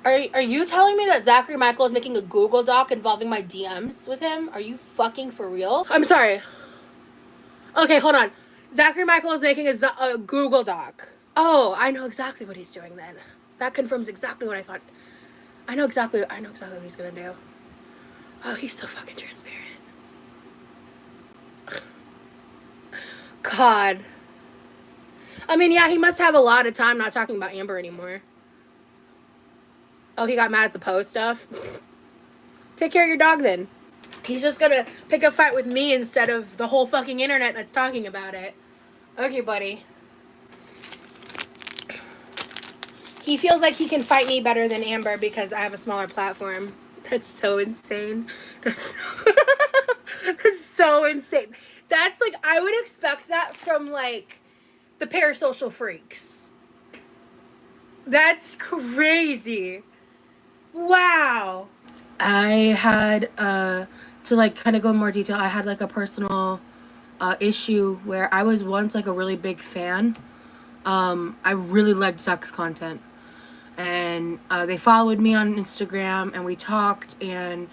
Are you telling me that Zachary Michael is making a Google Doc involving my DMs with him? Are you fucking for real? I'm sorry. Okay, hold on. Zachary Michael is making a Google Doc. Oh, I know exactly what he's doing then. That confirms exactly what I thought. I know exactly what he's gonna do. Oh, he's so fucking transparent. God. I mean, yeah, he must have a lot of time not talking about Amber anymore. Oh, he got mad at the post stuff? Take care of your dog then. He's just gonna pick a fight with me instead of the whole fucking internet that's talking about it. Okay, buddy. He feels like he can fight me better than Amber because I have a smaller platform. That's so insane. That's so insane. That's like, I would expect that from like the Parasocial freaks. That's crazy. Wow. I had, to like kind of go in more detail, I had like a personal issue where I was once like a really big fan. I really liked Zach's content. And they followed me on Instagram and we talked and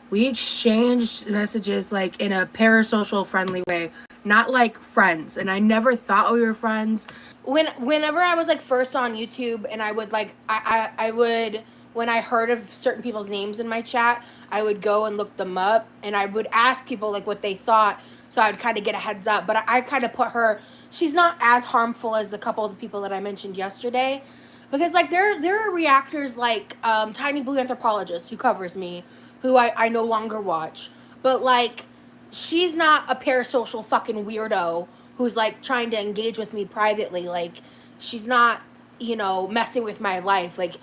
we exchanged messages like in a parasocial friendly way, not like friends. And I never thought we were friends. Whenever I was like first on YouTube and I would like I would, when I heard of certain people's names in my chat, I would go and look them up and I would ask people like what they thought, so I'd kind of get a heads up. But I kind of put her, she's not as harmful as a couple of the people that I mentioned yesterday. Because like there are reactors like Tiny Blue Anthropologist who covers me, who I no longer watch. But like she's not a parasocial fucking weirdo who's like trying to engage with me privately. Like she's not, you know, messing with my life. Like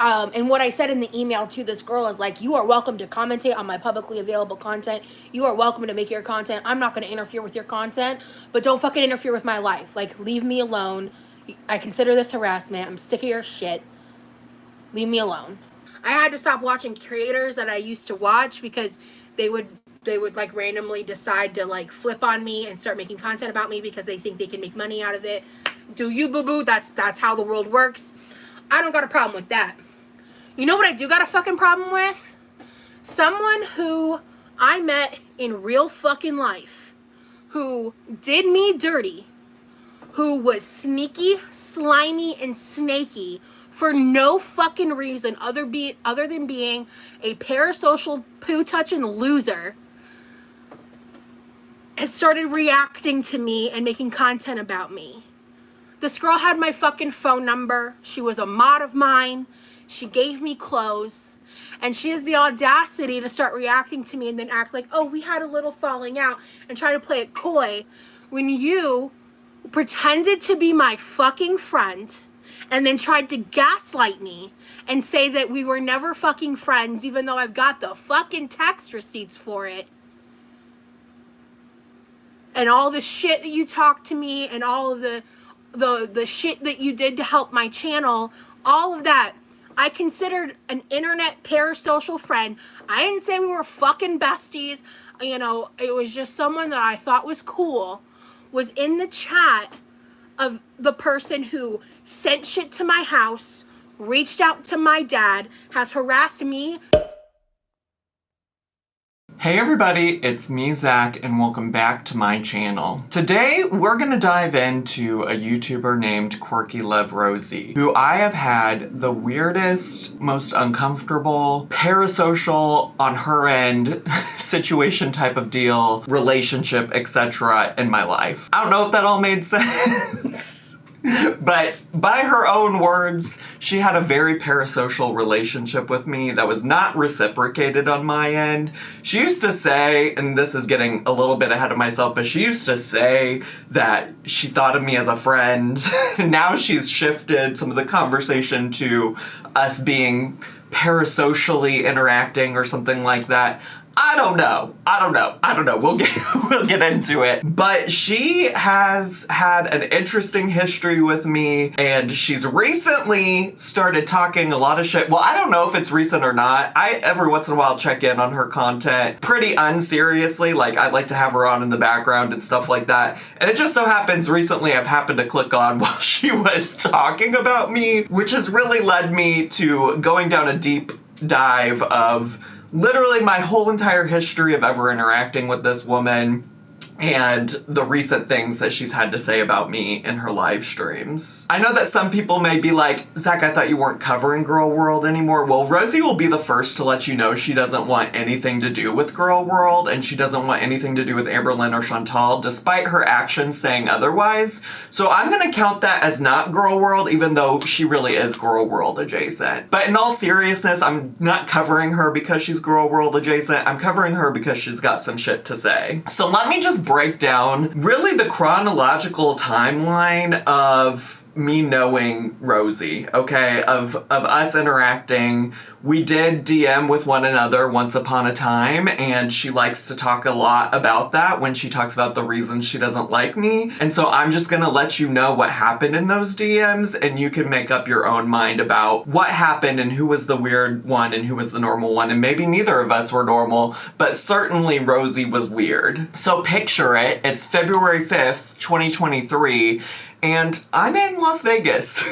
and what I said in the email to this girl is like, you are welcome to commentate on my publicly available content. You are welcome to make your content. I'm not going to interfere with your content, but don't fucking interfere with my life. Like, leave me alone. I consider this harassment. I'm sick of your shit. Leave me alone. I had to stop watching creators that I used to watch because they would like randomly decide to like flip on me and start making content about me because they think they can make money out of it. Do you, boo-boo? That's how the world works. I don't got a problem with that. You know what I do got a fucking problem with? Someone who I met in real fucking life, who did me dirty, who was sneaky, slimy, and snaky for no fucking reason other than being a parasocial poo-touching loser, has started reacting to me and making content about me. This girl had my fucking phone number. She was a mod of mine. She gave me clothes. And she has the audacity to start reacting to me and then act like, oh, we had a little falling out, and try to play it coy when you pretended to be my fucking friend and then tried to gaslight me and say that we were never fucking friends, even though I've got the fucking text receipts for it. And all the shit that you talked to me and all of the shit that you did to help my channel, all of that, I considered an internet parasocial friend. I didn't say we were fucking besties. You know, it was just someone that I thought was cool, was in the chat of the person who sent shit to my house, reached out to my dad, has harassed me. Hey everybody, it's me, Zach, and welcome back to my channel. Today, we're gonna dive into a YouTuber named Quirkyloverosee'S, who I have had the weirdest, most uncomfortable, parasocial, on her end, situation type of deal, relationship, etc. in my life. I don't know if that all made sense. But by her own words, she had a very parasocial relationship with me that was not reciprocated on my end. She used to say, and this is getting a little bit ahead of myself, but she used to say that she thought of me as a friend. Now she's shifted some of the conversation to us being parasocially interacting or something like that. I don't know. We'll get into it. But she has had an interesting history with me, and she's recently started talking a lot of shit. Well, I don't know if it's recent or not. I every once in a while check in on her content pretty unseriously. Like, I like to have her on in the background and stuff like that. And it just so happens recently I've happened to click on while she was talking about me, which has really led me to going down a deep dive of literally my whole entire history of ever interacting with this woman and the recent things that she's had to say about me in her live streams. I know that some people may be like, Zach, I thought you weren't covering Girl World anymore. Well, Rosie will be the first to let you know she doesn't want anything to do with Girl World, and she doesn't want anything to do with Amberlynn or Chantal, despite her actions saying otherwise. So I'm gonna count that as not Girl World, even though she really is Girl World adjacent. But in all seriousness, I'm not covering her because she's Girl World adjacent. I'm covering her because she's got some shit to say. So let me just break down really the chronological timeline of me knowing Rosie, okay, of us interacting. We did DM with one another once upon a time, and she likes to talk a lot about that when she talks about the reasons she doesn't like me. And so I'm just gonna let you know what happened in those DMs, and you can make up your own mind about what happened and who was the weird one and who was the normal one. And maybe neither of us were normal, but certainly Rosie was weird. So picture it, it's February 5th, 2023, and I'm in Las Vegas.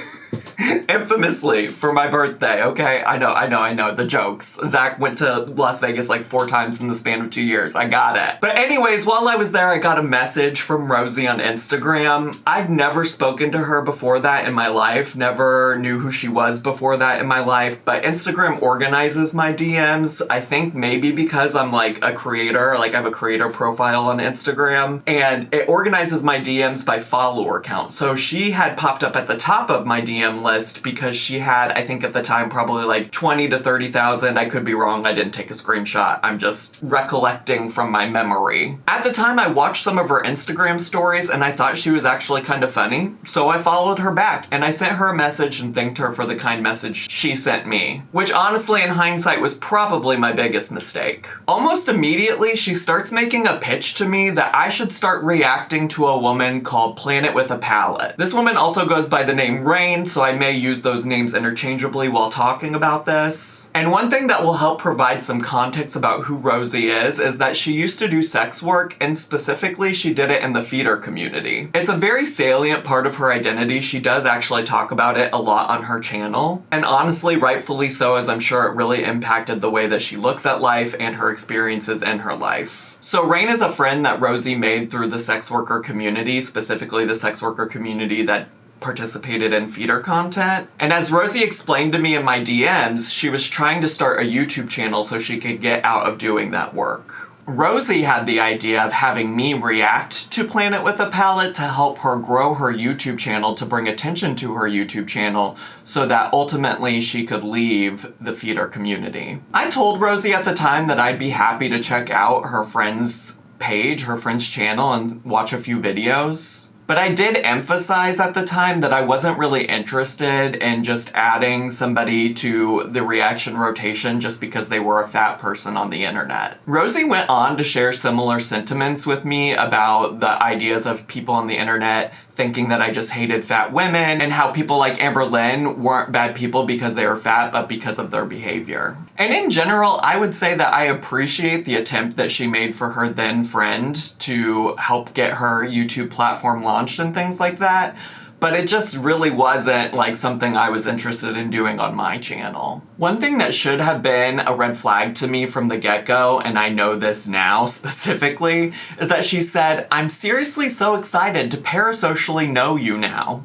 Infamously for my birthday, okay? I know, the jokes. Zach went to Las Vegas like 4 times in the span of 2 years. I got it. But anyways, while I was there, I got a message from Rosie on Instagram. I'd never spoken to her before that in my life, never knew who she was before that in my life, but Instagram organizes my DMs. I think maybe because I'm like a creator, like I have a creator profile on Instagram, and it organizes my DMs by follower count. So she had popped up at the top of my DM list because she had, I think at the time, probably like 20 to 30,000. I could be wrong. I didn't take a screenshot. I'm just recollecting from my memory. At the time, I watched some of her Instagram stories and I thought she was actually kind of funny. So I followed her back and I sent her a message and thanked her for the kind message she sent me, which honestly, in hindsight, was probably my biggest mistake. Almost immediately, she starts making a pitch to me that I should start reacting to a woman called Planet with a Palette. This woman also goes by the name Rain, so I may use those names interchangeably while talking about this. And one thing that will help provide some context about who Rosie is that she used to do sex work, and specifically she did it in the feeder community. It's a very salient part of her identity. She does actually talk about it a lot on her channel, and honestly, rightfully so, as I'm sure it really impacted the way that she looks at life and her experiences in her life. So Rain is a friend that Rosie made through the sex worker community, specifically the sex worker community that participated in feeder content. And as Rosie explained to me in my DMs, she was trying to start a YouTube channel so she could get out of doing that work. Rosie had the idea of having me react to Planet with a Palette to help her grow her YouTube channel, to bring attention to her YouTube channel, so that ultimately she could leave the feeder community. I told Rosie at the time that I'd be happy to check out her friend's page, her friend's channel, and watch a few videos. But I did emphasize at the time that I wasn't really interested in just adding somebody to the reaction rotation just because they were a fat person on the internet. Rosie went on to share similar sentiments with me about the ideas of people on the internet thinking that I just hated fat women, and how people like Amberlynn weren't bad people because they were fat, but because of their behavior. And in general, I would say that I appreciate the attempt that she made for her then friend to help get her YouTube platform launched and things like that. But it just really wasn't like something I was interested in doing on my channel. One thing that should have been a red flag to me from the get-go, and I know this now specifically, is that she said, "I'm seriously so excited to parasocially know you now."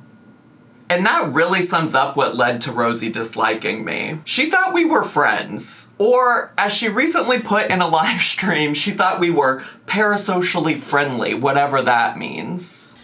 And that really sums up what led to Rosie disliking me. She thought we were friends. Or, as she recently put in a live stream, she thought we were parasocially friendly, whatever that means.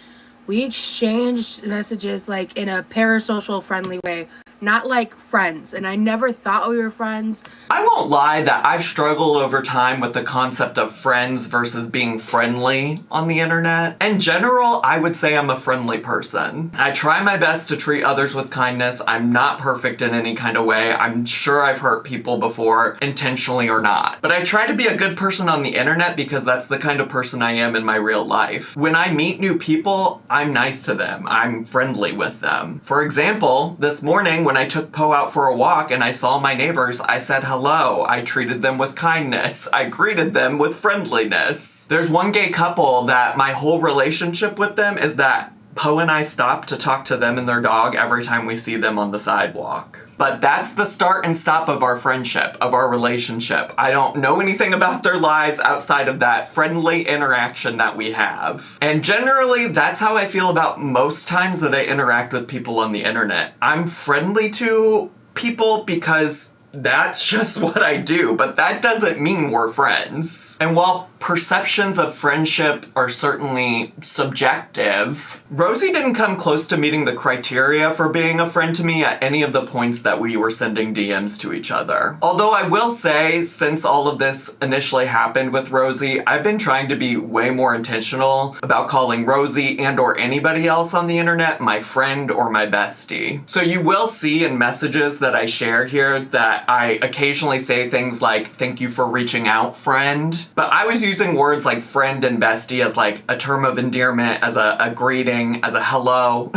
We exchanged messages like in a parasocial friendly way. not like friends. And I never thought we were friends. I won't lie that I've struggled over time with the concept of friends versus being friendly on the internet. In general, I would say I'm a friendly person. I try my best to treat others with kindness. I'm not perfect in any kind of way. I'm sure I've hurt people before, intentionally or not. But I try to be a good person on the internet because that's the kind of person I am in my real life. When I meet new people, I'm nice to them. I'm friendly with them. For example, this morning when I took Poe out for a walk and I saw my neighbors, I said hello. I treated them with kindness. I greeted them with friendliness. There's one gay couple that my whole relationship with them is that Poe and I stop to talk to them and their dog every time we see them on the sidewalk. But that's the start and stop of our friendship, of our relationship. I don't know anything about their lives outside of that friendly interaction that we have. And generally, that's how I feel about most times that I interact with people on the internet. I'm friendly to people because that's just what I do, but that doesn't mean we're friends. And while perceptions of friendship are certainly subjective, Rosie didn't come close to meeting the criteria for being a friend to me at any of the points that we were sending DMs to each other. Although I will say, since all of this initially happened with Rosie, I've been trying to be way more intentional about calling Rosie and or anybody else on the internet my friend or my bestie. So you will see in messages that I share here that I occasionally say things like, "Thank you for reaching out, friend." But I was using words like friend and bestie as like a term of endearment, as a greeting, as a hello.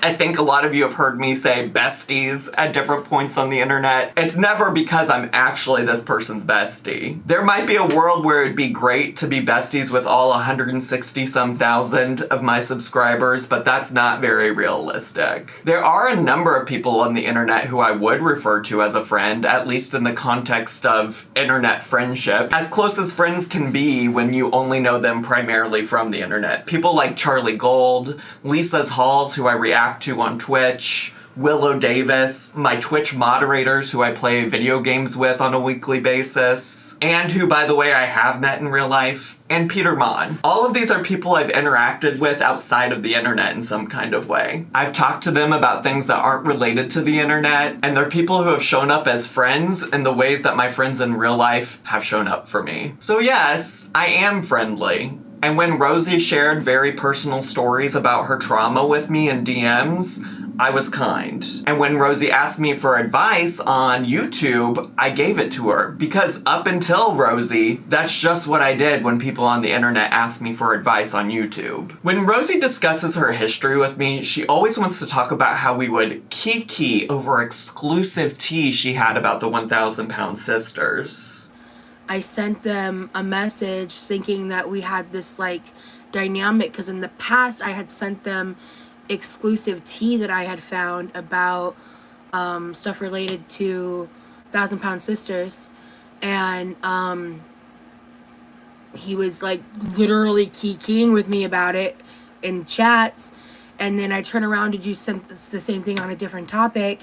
I think a lot of you have heard me say besties at different points on the internet. It's never because I'm actually this person's bestie. There might be a world where it'd be great to be besties with all 160 some thousand of my subscribers, but that's not very realistic. There are a number of people on the internet who I would refer to as a friend, at least in the context of internet friendship, as close as friends can be when you only know them primarily from the internet. People like Charlie Gold, Lisa's Halls, who I react to on Twitch, Willow Davis, my Twitch moderators who I play video games with on a weekly basis, and who, by the way, I have met in real life, and Peter Mon. All of these are people I've interacted with outside of the internet in some kind of way. I've talked to them about things that aren't related to the internet, and they're people who have shown up as friends in the ways that my friends in real life have shown up for me. So yes, I am friendly. And when Rosie shared very personal stories about her trauma with me in DMs, I was kind. And when Rosie asked me for advice on YouTube, I gave it to her. Because up until Rosie, that's just what I did when people on the internet asked me for advice on YouTube. When Rosie discusses her history with me, she always wants to talk about how we would kiki over exclusive tea she had about the 1,000-pound sisters. I sent them a message thinking that we had this like dynamic, because in the past I had sent them exclusive tea that I had found about stuff related to 1,000-pound sisters, and he was like literally kikiing with me about it in chats, and then I turn around to do the same thing on a different topic,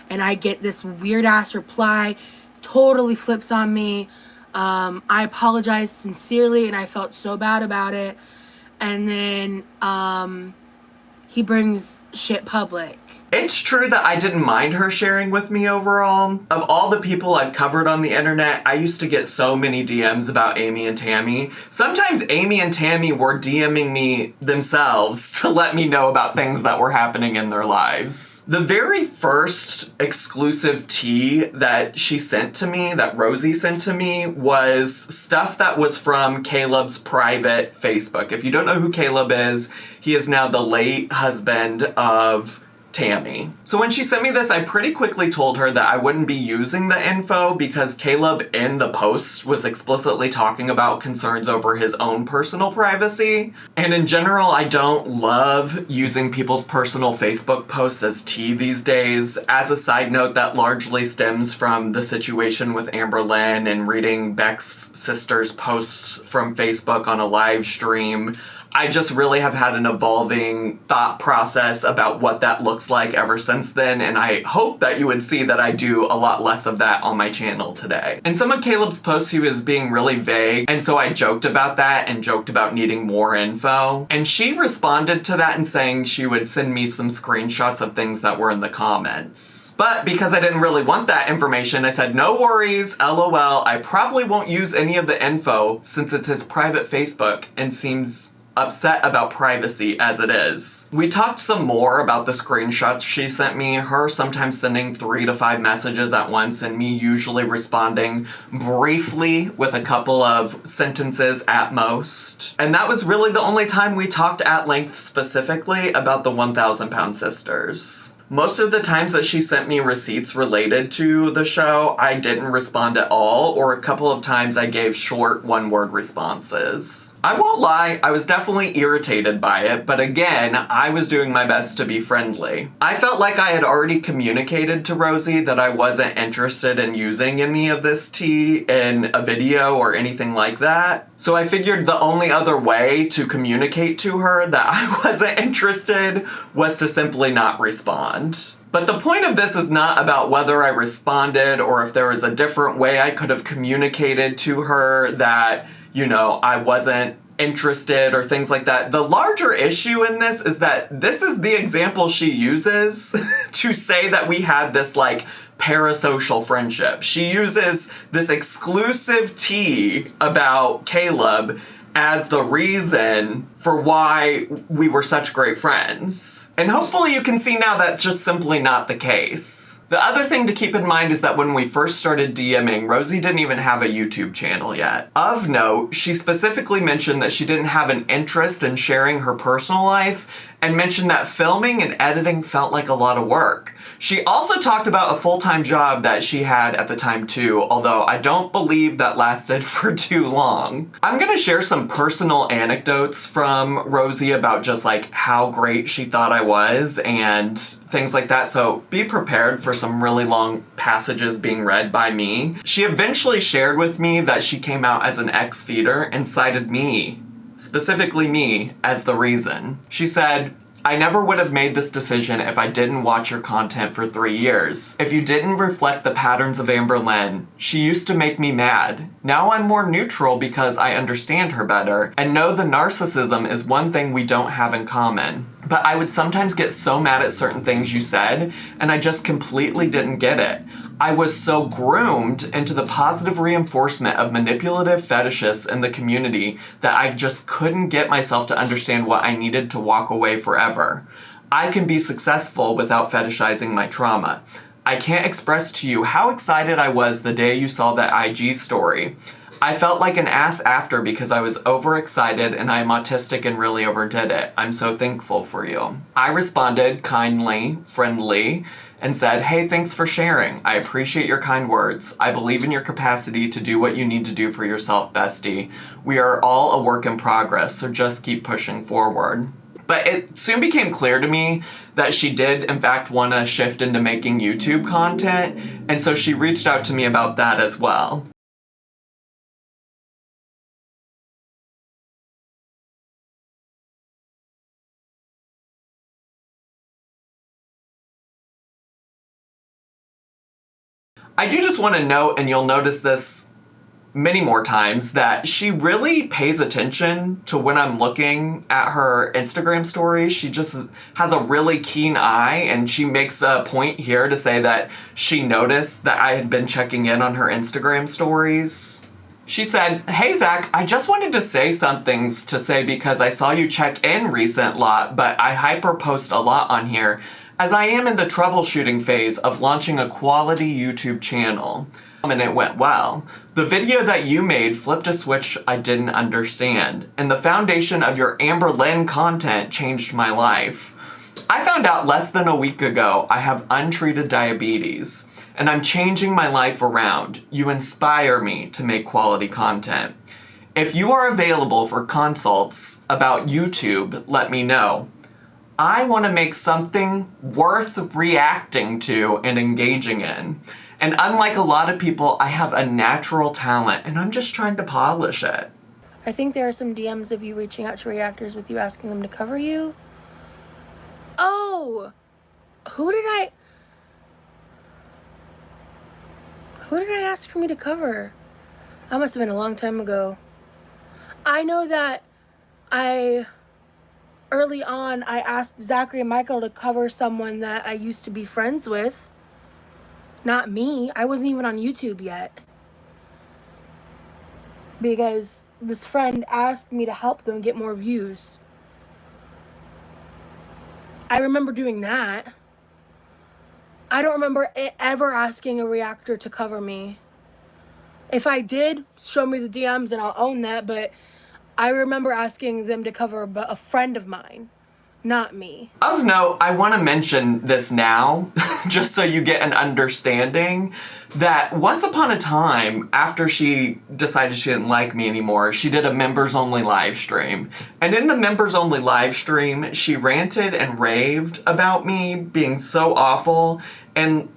and I get this weird ass reply, totally flips on me. I apologized sincerely and I felt so bad about it. And then he brings shit public. It's true that I didn't mind her sharing with me overall. Of all the people I've covered on the internet, I used to get so many DMs about Amy and Tammy. Sometimes Amy and Tammy were DMing me themselves to let me know about things that were happening in their lives. The very first exclusive tea that she sent to me, that Rosie sent to me, was stuff that was from Caleb's private Facebook. If you don't know who Caleb is, he is now the late husband of Tammy. So when she sent me this, I pretty quickly told her that I wouldn't be using the info because Caleb in the post was explicitly talking about concerns over his own personal privacy. And in general, I don't love using people's personal Facebook posts as tea these days. As a side note, that largely stems from the situation with Amber Lynn and reading Beck's sister's posts from Facebook on a live stream. I just really have had an evolving thought process about what that looks like ever since then, and I hope that you would see that I do a lot less of that on my channel today. In some of Caleb's posts, he was being really vague, and so I joked about that and joked about needing more info. And she responded to that and saying she would send me some screenshots of things that were in the comments. But because I didn't really want that information, I said, no worries, LOL, I probably won't use any of the info since it's his private Facebook and seems upset about privacy as it is. We talked some more about the screenshots she sent me, her sometimes sending 3 to 5 messages at once and me usually responding briefly with a couple of sentences at most. And that was really the only time we talked at length specifically about the 1,000 Pound Sisters. Most of the times that she sent me receipts related to the show, I didn't respond at all, or a couple of times I gave short one-word responses. I won't lie, I was definitely irritated by it, but again, I was doing my best to be friendly. I felt like I had already communicated to Rosie that I wasn't interested in using any of this tea in a video or anything like that. So I figured the only other way to communicate to her that I wasn't interested was to simply not respond. But the point of this is not about whether I responded or if there was a different way I could have communicated to her that, you know, I wasn't interested or things like that. The larger issue in this is that this is the example she uses to say that we had this like parasocial friendship. She uses this exclusive tea about Caleb as the reason for why we were such great friends. And hopefully you can see now that's just simply not the case. The other thing to keep in mind is that when we first started DMing, Rosie didn't even have a YouTube channel yet. Of note, she specifically mentioned that she didn't have an interest in sharing her personal life and mentioned that filming and editing felt like a lot of work. She also talked about a full-time job that she had at the time too, although I don't believe that lasted for too long. I'm gonna share some personal anecdotes from Rosie about just like how great she thought I was and things like that, so be prepared for some really long passages being read by me. She eventually shared with me that she came out as an ex-feeder and cited me, specifically me, as the reason. She said, I never would have made this decision if I didn't watch your content for 3 years. If you didn't reflect the patterns of Amber Lynn, she used to make me mad. Now I'm more neutral because I understand her better and know the narcissism is one thing we don't have in common. But I would sometimes get so mad at certain things you said and I just completely didn't get it. I was so groomed into the positive reinforcement of manipulative fetishists in the community that I just couldn't get myself to understand what I needed to walk away forever. I can be successful without fetishizing my trauma. I can't express to you how excited I was the day you saw that IG story. I felt like an ass after because I was overexcited and I'm autistic and really overdid it. I'm so thankful for you. I responded kindly, friendly, and said, hey, thanks for sharing. I appreciate your kind words. I believe in your capacity to do what you need to do for yourself, bestie. We are all a work in progress, so just keep pushing forward. But it soon became clear to me that she did, in fact, want to shift into making YouTube content, and so she reached out to me about that as well. I do just want to note, and you'll notice this many more times, that she really pays attention to when I'm looking at her Instagram stories. She just has a really keen eye, and she makes a point here to say that she noticed that I had been checking in on her Instagram stories. She said, hey Zach, I just wanted to say some things to say because I saw you check in recent lot, but I hyper post a lot on here, as I am in the troubleshooting phase of launching a quality YouTube channel. And it went well. The video that you made flipped a switch I didn't understand, and the foundation of your Amber Lynn content changed my life. I found out less than a week ago I have untreated diabetes, and I'm changing my life around. You inspire me to make quality content. If you are available for consults about YouTube, let me know. I want to make something worth reacting to and engaging in. And unlike a lot of people, I have a natural talent and I'm just trying to polish it. I think there are some DMs of you reaching out to reactors with you asking them to cover you. Oh! Who did I ask for me to cover? That must have been a long time ago. I know that early on, I asked Zachary and Michael to cover someone that I used to be friends with. Not me. I wasn't even on YouTube yet. Because this friend asked me to help them get more views. I remember doing that. I don't remember ever asking a reactor to cover me. If I did, show me the DMs and I'll own that, but I remember asking them to cover a friend of mine, not me. Of note, I want to mention this now, just so you get an understanding, that once upon a time, after she decided she didn't like me anymore, she did a members-only live stream. And in the members-only live stream, she ranted and raved about me being so awful and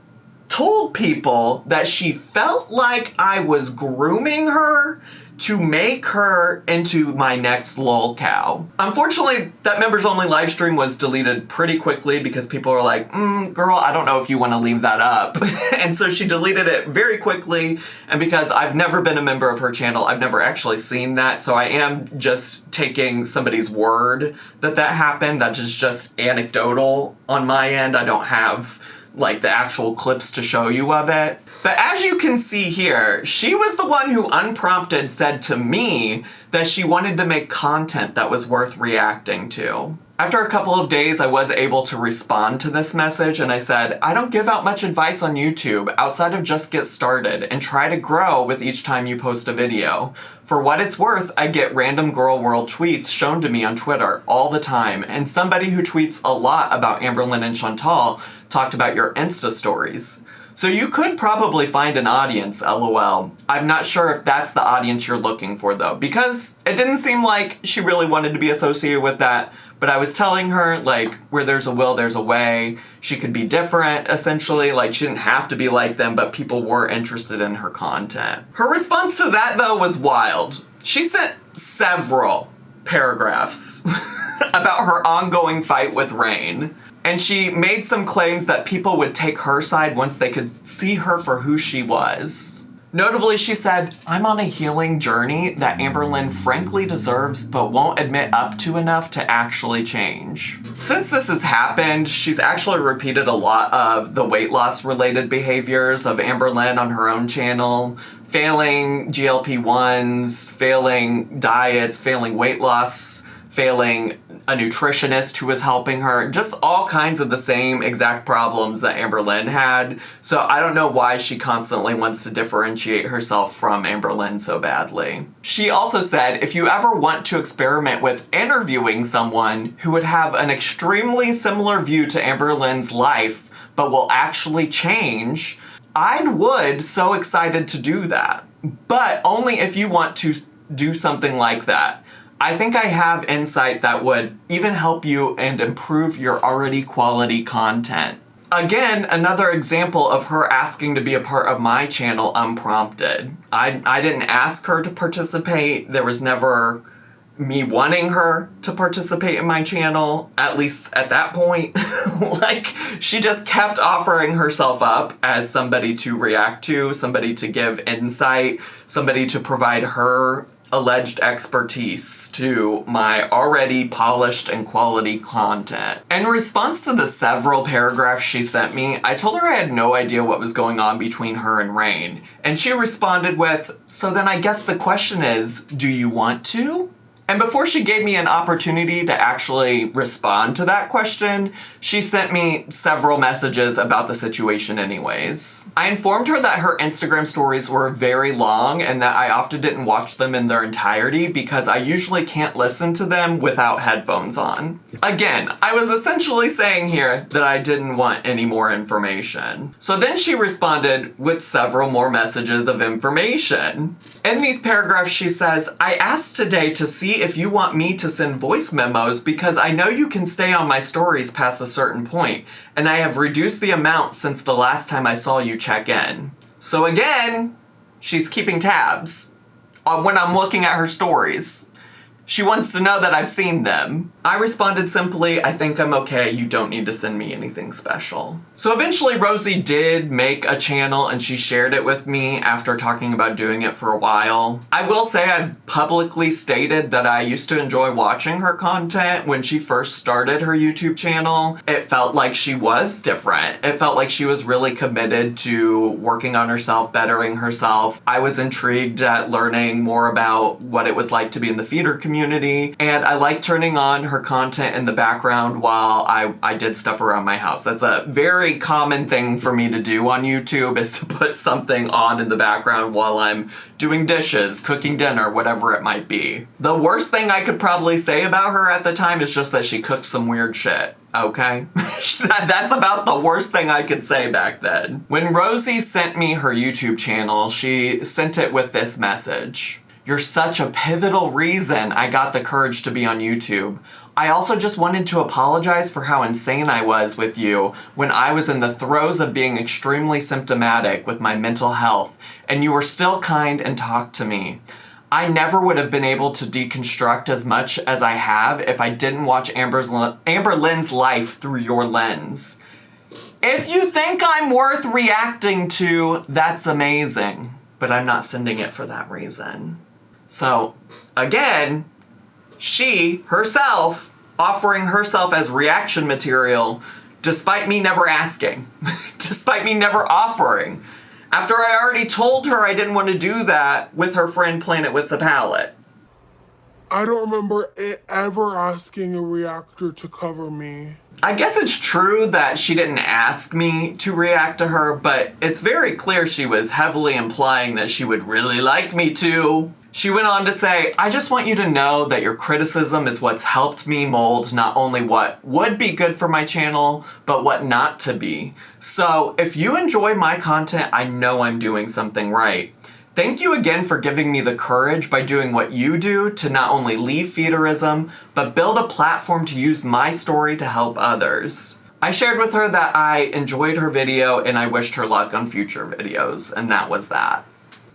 told people that she felt like I was grooming her to make her into my next lol cow. Unfortunately, that members only live stream was deleted pretty quickly because people were like, girl, I don't know if you want to leave that up. And so she deleted it very quickly. And because I've never been a member of her channel, I've never actually seen that. So I am just taking somebody's word that that happened. That is just anecdotal on my end. I don't have like the actual clips to show you of it. But as you can see here, she was the one who unprompted said to me that she wanted to make content that was worth reacting to. After a couple of days, I was able to respond to this message and I said, I don't give out much advice on YouTube outside of just get started and try to grow with each time you post a video. For what it's worth, I get random girl world tweets shown to me on Twitter all the time, and somebody who tweets a lot about Amberlynn and Chantal talked about your Insta stories. So you could probably find an audience, LOL. I'm not sure if that's the audience you're looking for though, because it didn't seem like she really wanted to be associated with that, but I was telling her, like, where there's a will, there's a way. She could be different, essentially, like she didn't have to be like them, but people were interested in her content. Her response to that though was wild. She sent several paragraphs about her ongoing fight with Rain. And she made some claims that people would take her side once they could see her for who she was. Notably, she said, I'm on a healing journey that Amberlynn frankly deserves but won't admit up to enough to actually change. Since this has happened, she's actually repeated a lot of the weight loss related behaviors of Amberlynn on her own channel. Failing GLP-1s, failing diets, failing weight loss, failing a nutritionist who was helping her, just all kinds of the same exact problems that Amberlynn had. So I don't know why she constantly wants to differentiate herself from Amberlynn so badly. She also said, if you ever want to experiment with interviewing someone who would have an extremely similar view to Amberlynn's life, but will actually change, I would so excited to do that. But only if you want to do something like that. I think I have insight that would even help you and improve your already quality content. Again, another example of her asking to be a part of my channel unprompted. I didn't ask her to participate. There was never me wanting her to participate in my channel, at least at that point. Like, she just kept offering herself up as somebody to react to, somebody to give insight, somebody to provide her alleged expertise to my already polished and quality content. In response to the several paragraphs she sent me, I told her I had no idea what was going on between her and Rain. And she responded with, so then I guess the question is, do you want to? And before she gave me an opportunity to actually respond to that question, she sent me several messages about the situation anyways. I informed her that her Instagram stories were very long and that I often didn't watch them in their entirety because I usually can't listen to them without headphones on. Again, I was essentially saying here that I didn't want any more information. So then she responded with several more messages of information. In these paragraphs she says, I asked today to see if you want me to send voice memos because I know you can stay on my stories past a certain point, and I have reduced the amount since the last time I saw you check in. So again, she's keeping tabs when I'm looking at her stories. She wants to know that I've seen them. I responded simply, I think I'm okay, you don't need to send me anything special. So eventually Rosie did make a channel and she shared it with me after talking about doing it for a while. I will say I've publicly stated that I used to enjoy watching her content when she first started her YouTube channel. It felt like she was different. It felt like she was really committed to working on herself, bettering herself. I was intrigued at learning more about what it was like to be in the feeder community, and I like turning on her content in the background while I did stuff around my house. That's a very common thing for me to do on YouTube, is to put something on in the background while I'm doing dishes, cooking dinner, whatever it might be. The worst thing I could probably say about her at the time is just that she cooked some weird shit. Okay? That's about the worst thing I could say back then. When Rosie sent me her YouTube channel, she sent it with this message. You're such a pivotal reason I got the courage to be on YouTube. I also just wanted to apologize for how insane I was with you when I was in the throes of being extremely symptomatic with my mental health, and you were still kind and talked to me. I never would have been able to deconstruct as much as I have if I didn't watch Amber Lynn's life through your lens. If you think I'm worth reacting to, that's amazing, but I'm not sending it for that reason. So, again, she, herself, offering herself as reaction material despite me never asking, despite me never offering, after I already told her I didn't want to do that with her friend Planet with the Palette. I don't remember ever asking a reactor to cover me. I guess it's true that she didn't ask me to react to her, but it's very clear she was heavily implying that she would really like me to. She went on to say, I just want you to know that your criticism is what's helped me mold not only what would be good for my channel, but what not to be. So if you enjoy my content, I know I'm doing something right. Thank you again for giving me the courage by doing what you do to not only leave feederism, but build a platform to use my story to help others. I shared with her that I enjoyed her video and I wished her luck on future videos, and that was that.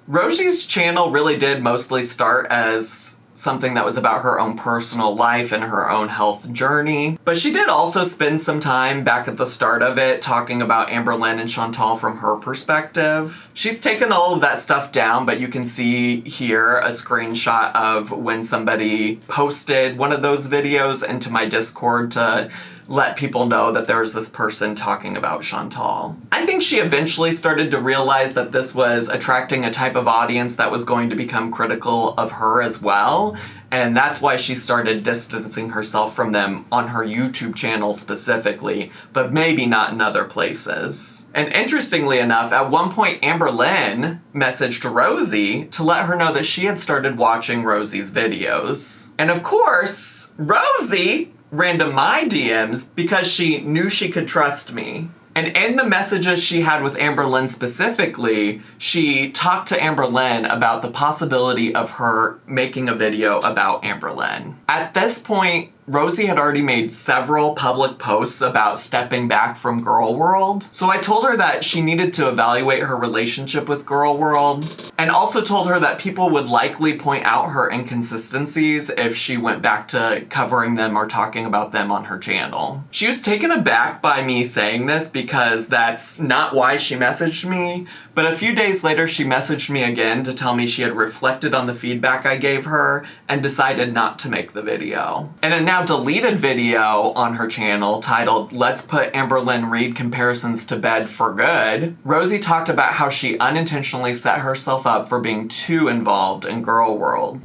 Rosie's channel really did mostly start as something that was about her own personal life and her own health journey, but she did also spend some time back at the start of it talking about Amber Lynn and Chantal from her perspective. She's taken all of that stuff down, but you can see here a screenshot of when somebody posted one of those videos into my Discord to let people know that there was this person talking about Chantal. I think she eventually started to realize that this was attracting a type of audience that was going to become critical of her as well, and that's why she started distancing herself from them on her YouTube channel specifically, but maybe not in other places. And interestingly enough, at one point Amber Lynn messaged Rosie to let her know that she had started watching Rosie's videos. And of course, Rosie ran to my DMs because she knew she could trust me. And in the messages she had with Amber Lynn specifically, she talked to Amber Lynn about the possibility of her making a video about Amber Lynn. At this point, Rosie had already made several public posts about stepping back from Girl World. So I told her that she needed to evaluate her relationship with Girl World, and also told her that people would likely point out her inconsistencies if she went back to covering them or talking about them on her channel. She was taken aback by me saying this because that's not why she messaged me, but a few days later she messaged me again to tell me she had reflected on the feedback I gave her and decided not to make the video. And a now deleted video on her channel titled Let's Put Amber Lynn Reid Comparisons to Bed for Good, Rosie talked about how she unintentionally set herself up for being too involved in Girl World.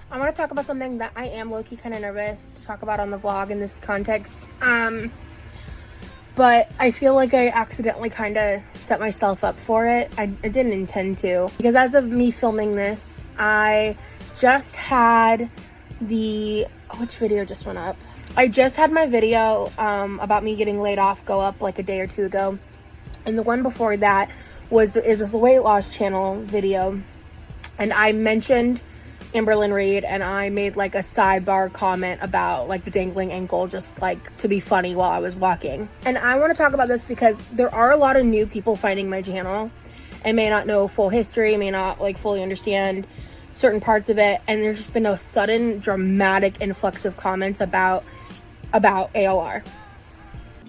I want to talk about something that I am low-key kind of nervous to talk about on the vlog in this context. But I feel like I accidentally kind of set myself up for it. I didn't intend to. Because as of me filming this, I just had which video just went up? I just had my video about me getting laid off go up like a day or two ago. And the one before that is this weight loss channel video. And I mentioned Amber Lynn Reid, and I made like a sidebar comment about like the dangling ankle, just like to be funny while I was walking. And I want to talk about this because there are a lot of new people finding my channel and may not know full history, may not like fully understand certain parts of it, and there's just been a sudden dramatic influx of comments about ALR.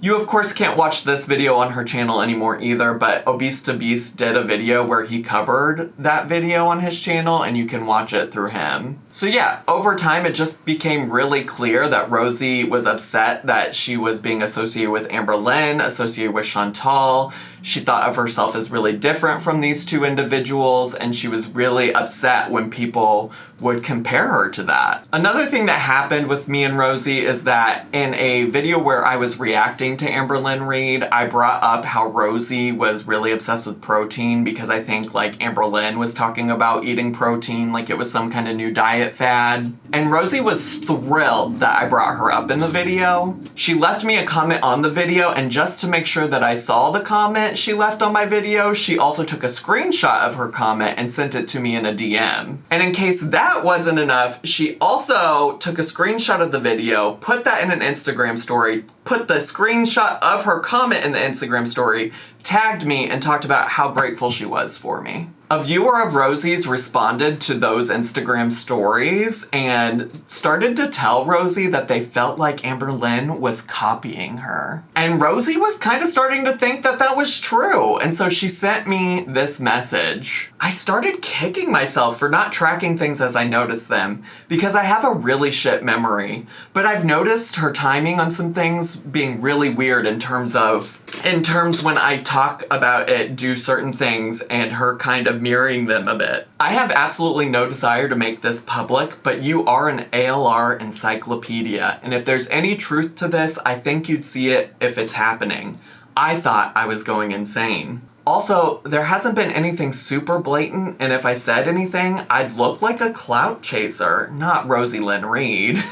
You of course can't watch this video on her channel anymore either, but Obese to Beast did a video where he covered that video on his channel, and you can watch it through him. So yeah, over time it just became really clear that Rosie was upset that she was being associated with Amber Lynn, associated with Chantal. She thought of herself as really different from these two individuals, and she was really upset when people would compare her to that. Another thing that happened with me and Rosie is that in a video where I was reacting to Amber Lynn Reid, I brought up how Rosie was really obsessed with protein because I think like Amber Lynn was talking about eating protein like it was some kind of new diet fad. And Rosie was thrilled that I brought her up in the video. She left me a comment on the video, and just to make sure that I saw the comment she left on my video, she also took a screenshot of her comment and sent it to me in a DM. And in case that wasn't enough, she also took a screenshot of the video, put that in an Instagram story, put the screenshot of her comment in the Instagram story, tagged me, and talked about how grateful she was for me. A viewer of Rosie's responded to those Instagram stories and started to tell Rosie that they felt like Amber Lynn was copying her. And Rosie was kind of starting to think that that was true, and so she sent me this message. I started kicking myself for not tracking things as I noticed them, because I have a really shit memory. But I've noticed her timing on some things being really weird in terms when I talk about it, do certain things, and her kind of mirroring them a bit. I have absolutely no desire to make this public, but you are an ALR encyclopedia, and if there's any truth to this, I think you'd see it if it's happening. I thought I was going insane. Also, there hasn't been anything super blatant, and if I said anything, I'd look like a clout chaser, not Rosie Lynn Reid.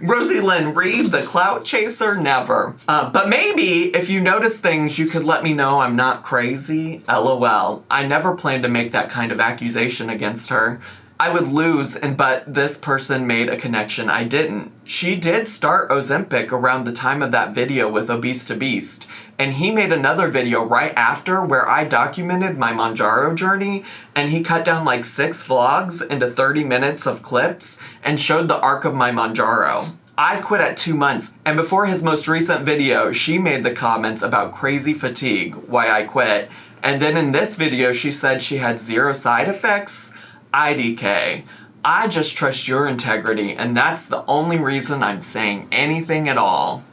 Rosie Lynn Reid, the clout chaser? Never. But maybe if you notice things, you could let me know I'm not crazy. LOL. I never planned to make that kind of accusation against her. I would lose, but this person made a connection I didn't. She did start Ozempic around the time of that video with Obese to Beast, and he made another video right after where I documented my Mounjaro journey, and he cut down like 6 vlogs into 30 minutes of clips and showed the arc of my Mounjaro. I quit at 2 months, and before his most recent video, she made the comments about crazy fatigue, why I quit, and then in this video she said she had 0 side effects. IDK. I just trust your integrity, and that's the only reason I'm saying anything at all.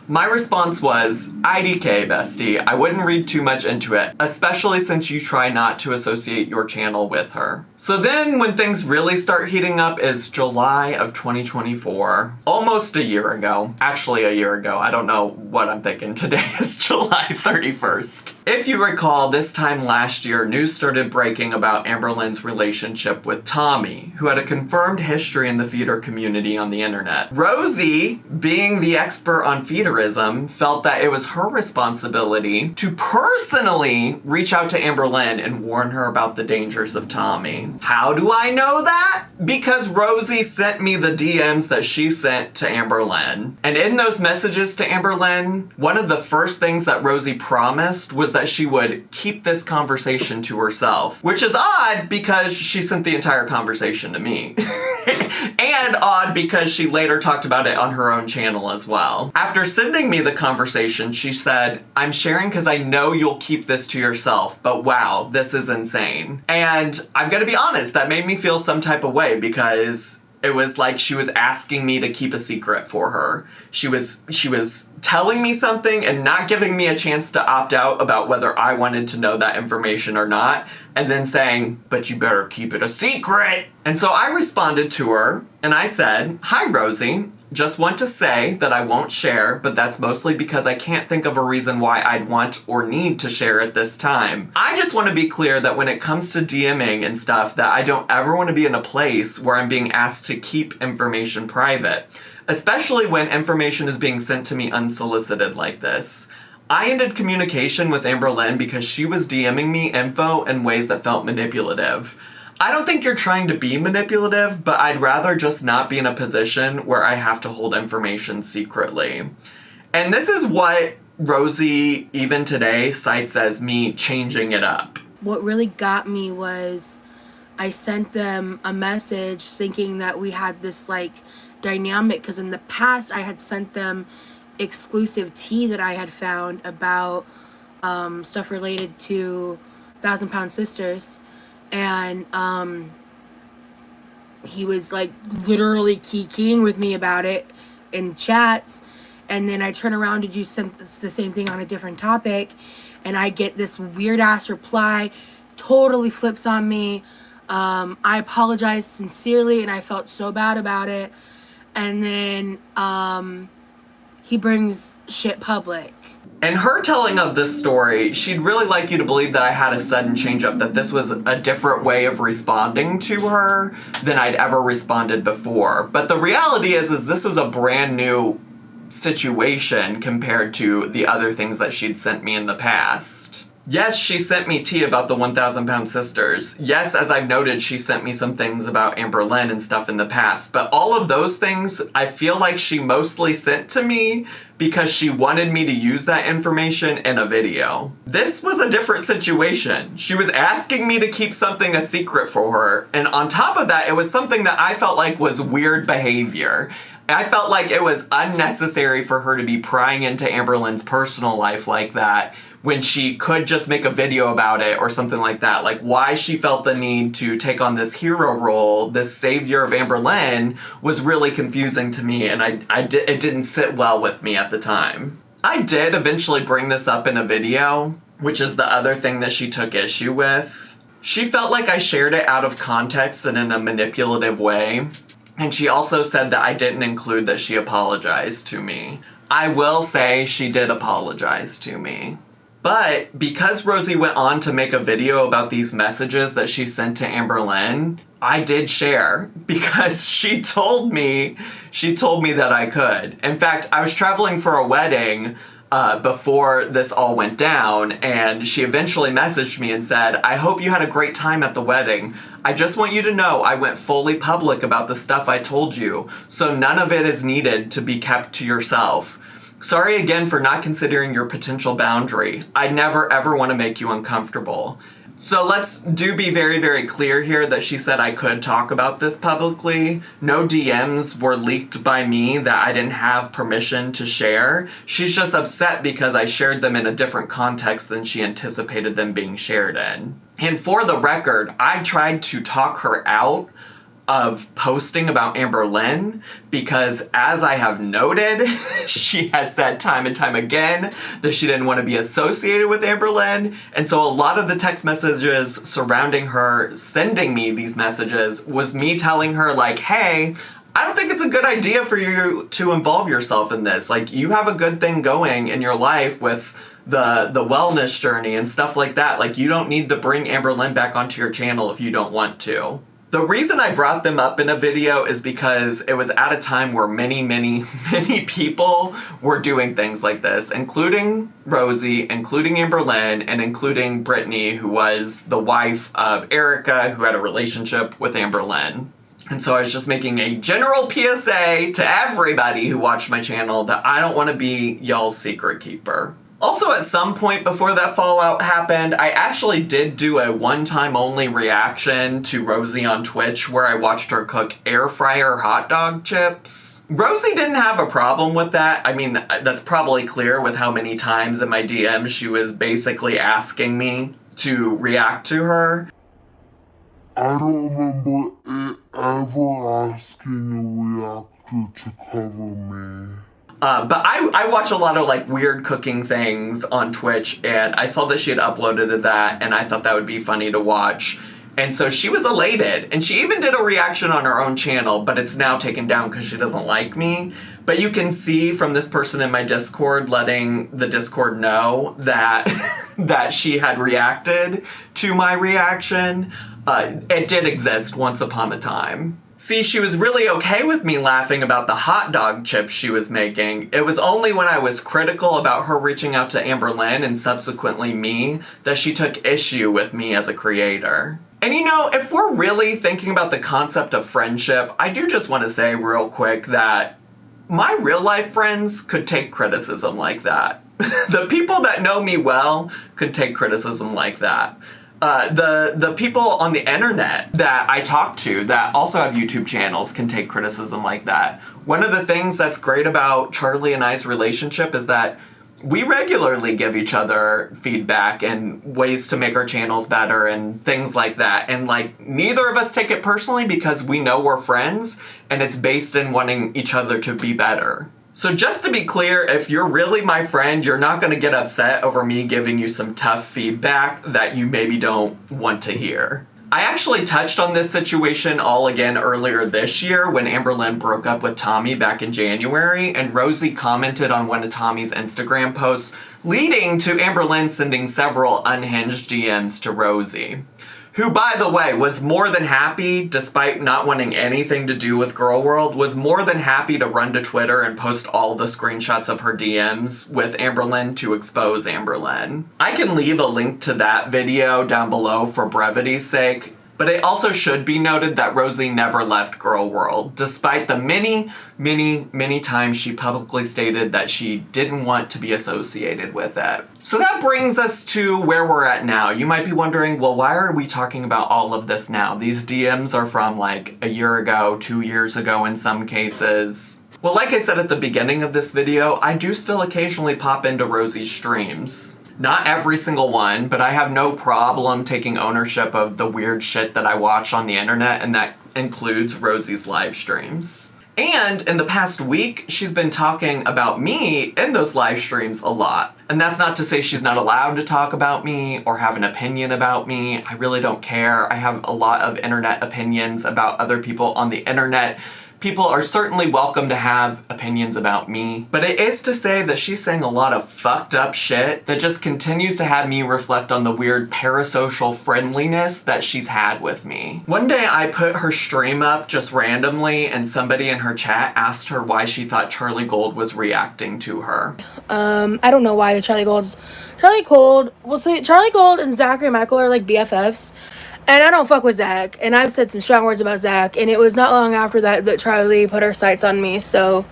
My response was, IDK, bestie. I wouldn't read too much into it, especially since you try not to associate your channel with her. So then when things really start heating up is July of 2024. Almost a year ago. Actually a year ago. I don't know what I'm thinking. Today is July 31st. If you recall, this time last year, news started breaking about Amber Lynn's relationship with Tommy, who had a confirmed history in the feeder community on the internet. Rosie, being the expert on feederism, felt that it was her responsibility to personally reach out to Amber Lynn and warn her about the dangers of Tommy. How do I know that? Because Rosie sent me the DMs that she sent to Amber Lynn. And in those messages to Amber Lynn, one of the first things that Rosie promised was that she would keep this conversation to herself. Which is odd because she sent the entire conversation to me. And odd because she later talked about it on her own channel as well. After sending me the conversation, she said, I'm sharing because I know you'll keep this to yourself, but wow, this is insane. And I'm gonna be honest, that made me feel some type of way because it was like she was asking me to keep a secret for her. She was telling me something and not giving me a chance to opt out about whether I wanted to know that information or not, and then saying, but you better keep it a secret. And so I responded to her and I said, hi Rosie, just want to say that I won't share, but that's mostly because I can't think of a reason why I'd want or need to share at this time. I just want to be clear that when it comes to DMing and stuff, that I don't ever want to be in a place where I'm being asked to keep information private, especially when information is being sent to me unsolicited like this. I ended communication with Amber Lynn because she was DMing me info in ways that felt manipulative. I don't think you're trying to be manipulative, but I'd rather just not be in a position where I have to hold information secretly. And this is what Rosie, even today, cites as me changing it up. What really got me was I sent them a message thinking that we had this like dynamic, because in the past I had sent them exclusive tea that I had found about stuff related to Thousand Pound Sisters, and he was like literally kikiing with me about it in chats, and then I turn around to do the same thing on a different topic, and I get this weird ass reply, totally flips on me. I apologized sincerely, and I felt so bad about it. And then he brings shit public. In her telling of this story, she'd really like you to believe that I had a sudden change up, that this was a different way of responding to her than I'd ever responded before. But the reality is this was a brand new situation compared to the other things that she'd sent me in the past. Yes, she sent me tea about the 1,000 Pound Sisters. Yes, as I've noted, she sent me some things about Amber Lynn and stuff in the past. But all of those things, I feel like she mostly sent to me because she wanted me to use that information in a video. This was a different situation. She was asking me to keep something a secret for her. And on top of that, it was something that I felt like was weird behavior. I felt like it was unnecessary for her to be prying into Amber Lynn's personal life like that, when she could just make a video about it or something like that. Like, why she felt the need to take on this hero role, this savior of Amber Lynn, was really confusing to me, and it didn't sit well with me at the time. I did eventually bring this up in a video, which is the other thing that she took issue with. She felt like I shared it out of context and in a manipulative way, and she also said that I didn't include that she apologized to me. I will say she did apologize to me. But because Rosie went on to make a video about these messages that she sent to Amber Lynn, I did share because she told me that I could. In fact, I was traveling for a wedding before this all went down, and she eventually messaged me and said, "I hope you had a great time at the wedding. I just want you to know I went fully public about the stuff I told you, so none of it is needed to be kept to yourself. Sorry again for not considering your potential boundary. I never ever want to make you uncomfortable." So let's be very, very clear here that she said I could talk about this publicly. No DMs were leaked by me that I didn't have permission to share. She's just upset because I shared them in a different context than she anticipated them being shared in. And for the record, I tried to talk her out of posting about Amber Lynn because, as I have noted, she has said time and time again that she didn't want to be associated with Amber Lynn, and so a lot of the text messages surrounding her sending me these messages was me telling her, like, hey, I don't think it's a good idea for you to involve yourself in this. Like, you have a good thing going in your life with the wellness journey and stuff like that. Like, you don't need to bring Amber Lynn back onto your channel if you don't want to. The reason I brought them up in a video is because it was at a time where many, many, many people were doing things like this, including Rosie, including Amber Lynn, and including Brittany, who was the wife of Erica, who had a relationship with Amber Lynn. And so I was just making a general PSA to everybody who watched my channel that I don't want to be y'all's secret keeper. Also, at some point before that fallout happened, I actually did do a one-time only reaction to Rosie on Twitch where I watched her cook air fryer hot dog chips. Rosie didn't have a problem with that. I mean, that's probably clear with how many times in my DMs she was basically asking me to react to her. I don't remember it ever asking a reactor to cover me. But I watch a lot of like weird cooking things on Twitch, and I saw that she had uploaded to that, and I thought that would be funny to watch. And so she was elated, and she even did a reaction on her own channel, but it's now taken down because she doesn't like me. But you can see from this person in my Discord letting the Discord know that that she had reacted to my reaction. It did exist once upon a time. See, she was really okay with me laughing about the hot dog chips she was making. It was only when I was critical about her reaching out to Amber Lynn and subsequently me that she took issue with me as a creator. And you know, if we're really thinking about the concept of friendship, I do just want to say real quick that my real life friends could take criticism like that. The people that know me well could take criticism like that. The people on the internet that I talk to that also have YouTube channels can take criticism like that. One of the things that's great about Charlie and I's relationship is that we regularly give each other feedback and ways to make our channels better and things like that. And like, neither of us take it personally because we know we're friends and it's based in wanting each other to be better. So just to be clear, if you're really my friend, you're not going to get upset over me giving you some tough feedback that you maybe don't want to hear. I actually touched on this situation all again earlier this year when Amberlynn broke up with Tommy back in January, and Rosie commented on one of Tommy's Instagram posts, leading to Amberlynn sending several unhinged DMs to Rosie, who, by the way, was more than happy, despite not wanting anything to do with Girl World, was more than happy to run to Twitter and post all the screenshots of her DMs with Amberlynn to expose Amberlynn. I can leave a link to that video down below for brevity's sake, but it also should be noted that Rosie never left Girl World, despite the many times she publicly stated that she didn't want to be associated with it. So that brings us to where we're at now. You might be wondering, well, why are we talking about all of this now? These DMs are from like a year ago, 2 years ago in some cases. Well, like I said at the beginning of this video, I do still occasionally pop into Rosie's streams. Not every single one, but I have no problem taking ownership of the weird shit that I watch on the internet, and that includes Rosie's live streams. And in the past week, she's been talking about me in those live streams a lot. And that's not to say she's not allowed to talk about me or have an opinion about me. I really don't care. I have a lot of internet opinions about other people on the internet. People are certainly welcome to have opinions about me, but it is to say that she's saying a lot of fucked up shit that just continues to have me reflect on the weird parasocial friendliness that she's had with me. One day I put her stream up just randomly and somebody in her chat asked her why she thought Charlie Gold was reacting to her. I don't know why Charlie Gold and Zachary and Michael are like BFFs. And I don't fuck with Zach, and I've said some strong words about Zach, and it was not long after that that Charlie put her sights on me, so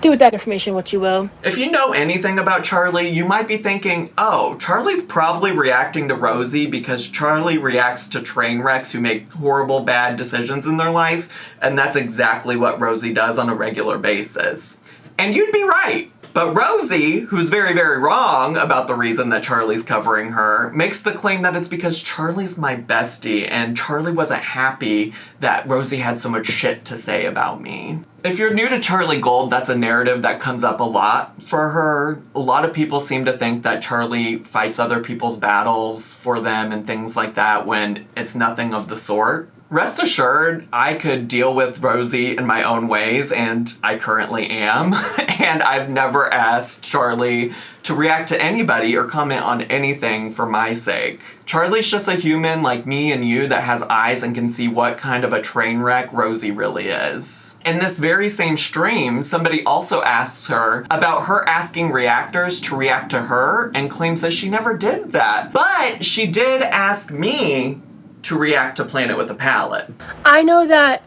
do with that information what you will. If you know anything about Charlie, you might be thinking, oh, Charlie's probably reacting to Rosie because Charlie reacts to train wrecks who make horrible, bad decisions in their life, and that's exactly what Rosie does on a regular basis. And you'd be right. But Rosie, who's very, very wrong about the reason that Charlie's covering her, makes the claim that it's because Charlie's my bestie and Charlie wasn't happy that Rosie had so much shit to say about me. If you're new to Charlie Gold, that's a narrative that comes up a lot for her. A lot of people seem to think that Charlie fights other people's battles for them and things like that when it's nothing of the sort. Rest assured, I could deal with Rosie in my own ways, and I currently am. And I've never asked Charlie to react to anybody or comment on anything for my sake. Charlie's just a human like me and you that has eyes and can see what kind of a train wreck Rosie really is. In this very same stream, somebody also asks her about her asking reactors to react to her and claims that she never did that. But she did ask me to react to Planet with a Palette. I know that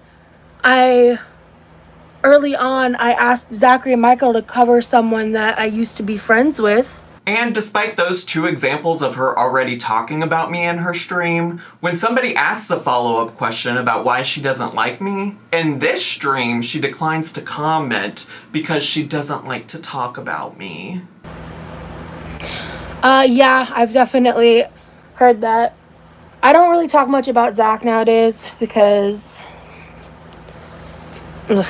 early on, I asked Zachary and Michael to cover someone that I used to be friends with. And despite those two examples of her already talking about me in her stream, when somebody asks a follow-up question about why she doesn't like me, in this stream, she declines to comment because she doesn't like to talk about me. Yeah, I've definitely heard that. I don't really talk much about Zach nowadays because... Ugh.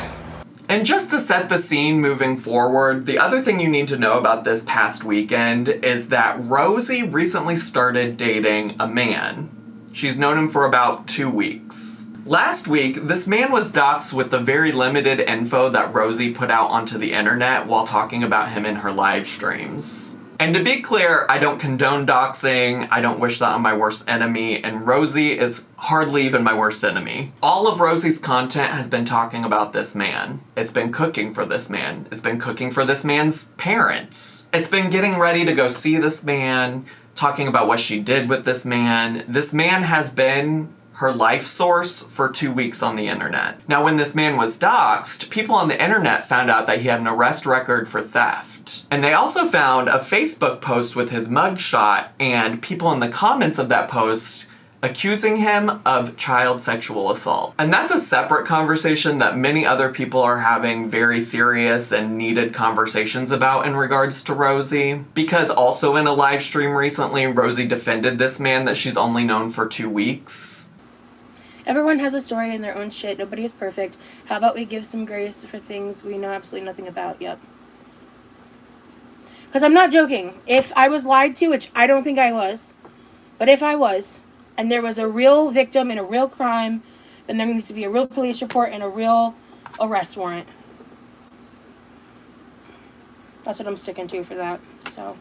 And just to set the scene moving forward, the other thing you need to know about this past weekend is that Rosie recently started dating a man. She's known him for about 2 weeks. Last week, this man was doxxed with the very limited info that Rosie put out onto the internet while talking about him in her live streams. And to be clear, I don't condone doxing, I don't wish that on my worst enemy, and Rosie is hardly even my worst enemy. All of Rosie's content has been talking about this man. It's been cooking for this man. It's been cooking for this man's parents. It's been getting ready to go see this man, talking about what she did with this man. This man has been her life source for 2 weeks on the internet. Now, when this man was doxxed, people on the internet found out that he had an arrest record for theft. And they also found a Facebook post with his mugshot and people in the comments of that post accusing him of child sexual assault. And that's a separate conversation that many other people are having very serious and needed conversations about in regards to Rosie. Because also in a live stream recently, Rosie defended this man that she's only known for 2 weeks. Everyone has a story in their own shit. Nobody is perfect. How about we give some grace for things we know absolutely nothing about? Yep. Because I'm not joking. If I was lied to, which I don't think I was, but if I was, and there was a real victim in a real crime, then there needs to be a real police report and a real arrest warrant. That's what I'm sticking to for that. So.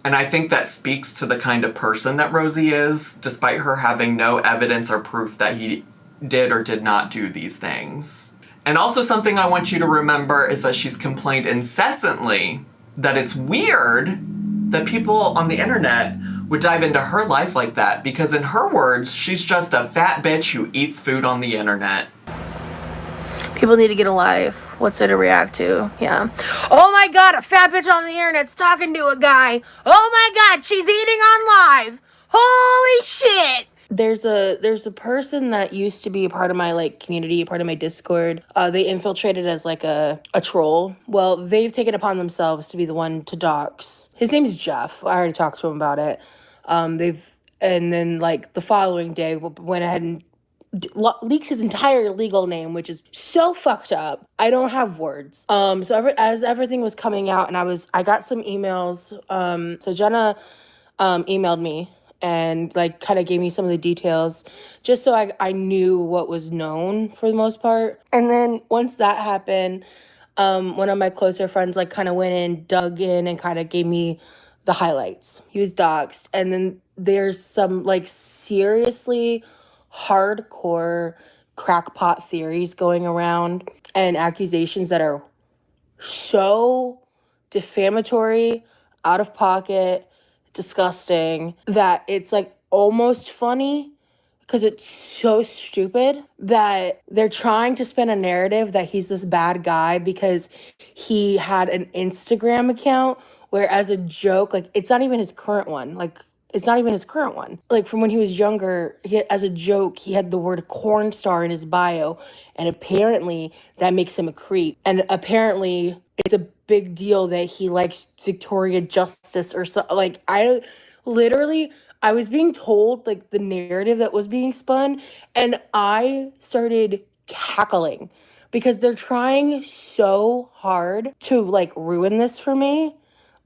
And I think that speaks to the kind of person that Rosie is, despite her having no evidence or proof that he did or did not do these things. And also something I want you to remember is that she's complained incessantly that it's weird that people on the internet would dive into her life like that, because in her words, she's just a fat bitch who eats food on the internet. People need to get a life. What's there to react to? Yeah. Oh my god, a fat bitch on the internet's talking to a guy. Oh my god, she's eating on live. Holy shit. There's a person that used to be a part of my community, a part of my Discord. They infiltrated as a troll. Well, they've taken upon themselves to be the one to dox. His name's Jeff. I already talked to him about it. And then the following day went ahead and leaks his entire legal name, which is so fucked up. I don't have words. So as everything was coming out, and I got some emails. So Jenna emailed me and kind of gave me some of the details just so I knew what was known for the most part. And then once that happened, one of my closer friends kind of went in, dug in, and kind of gave me the highlights. He was doxxed. And then there's some seriously hardcore crackpot theories going around and accusations that are so defamatory, out of pocket, disgusting, that it's almost funny because it's so stupid that they're trying to spin a narrative that he's this bad guy because he had an Instagram account where, as a joke, it's not even his current one. It's not even his current one. From when he was younger, as a joke, he had the word corn star in his bio, and apparently that makes him a creep. And apparently it's a big deal that he likes Victoria Justice or something. I was being told the narrative that was being spun, and I started cackling because they're trying so hard to ruin this for me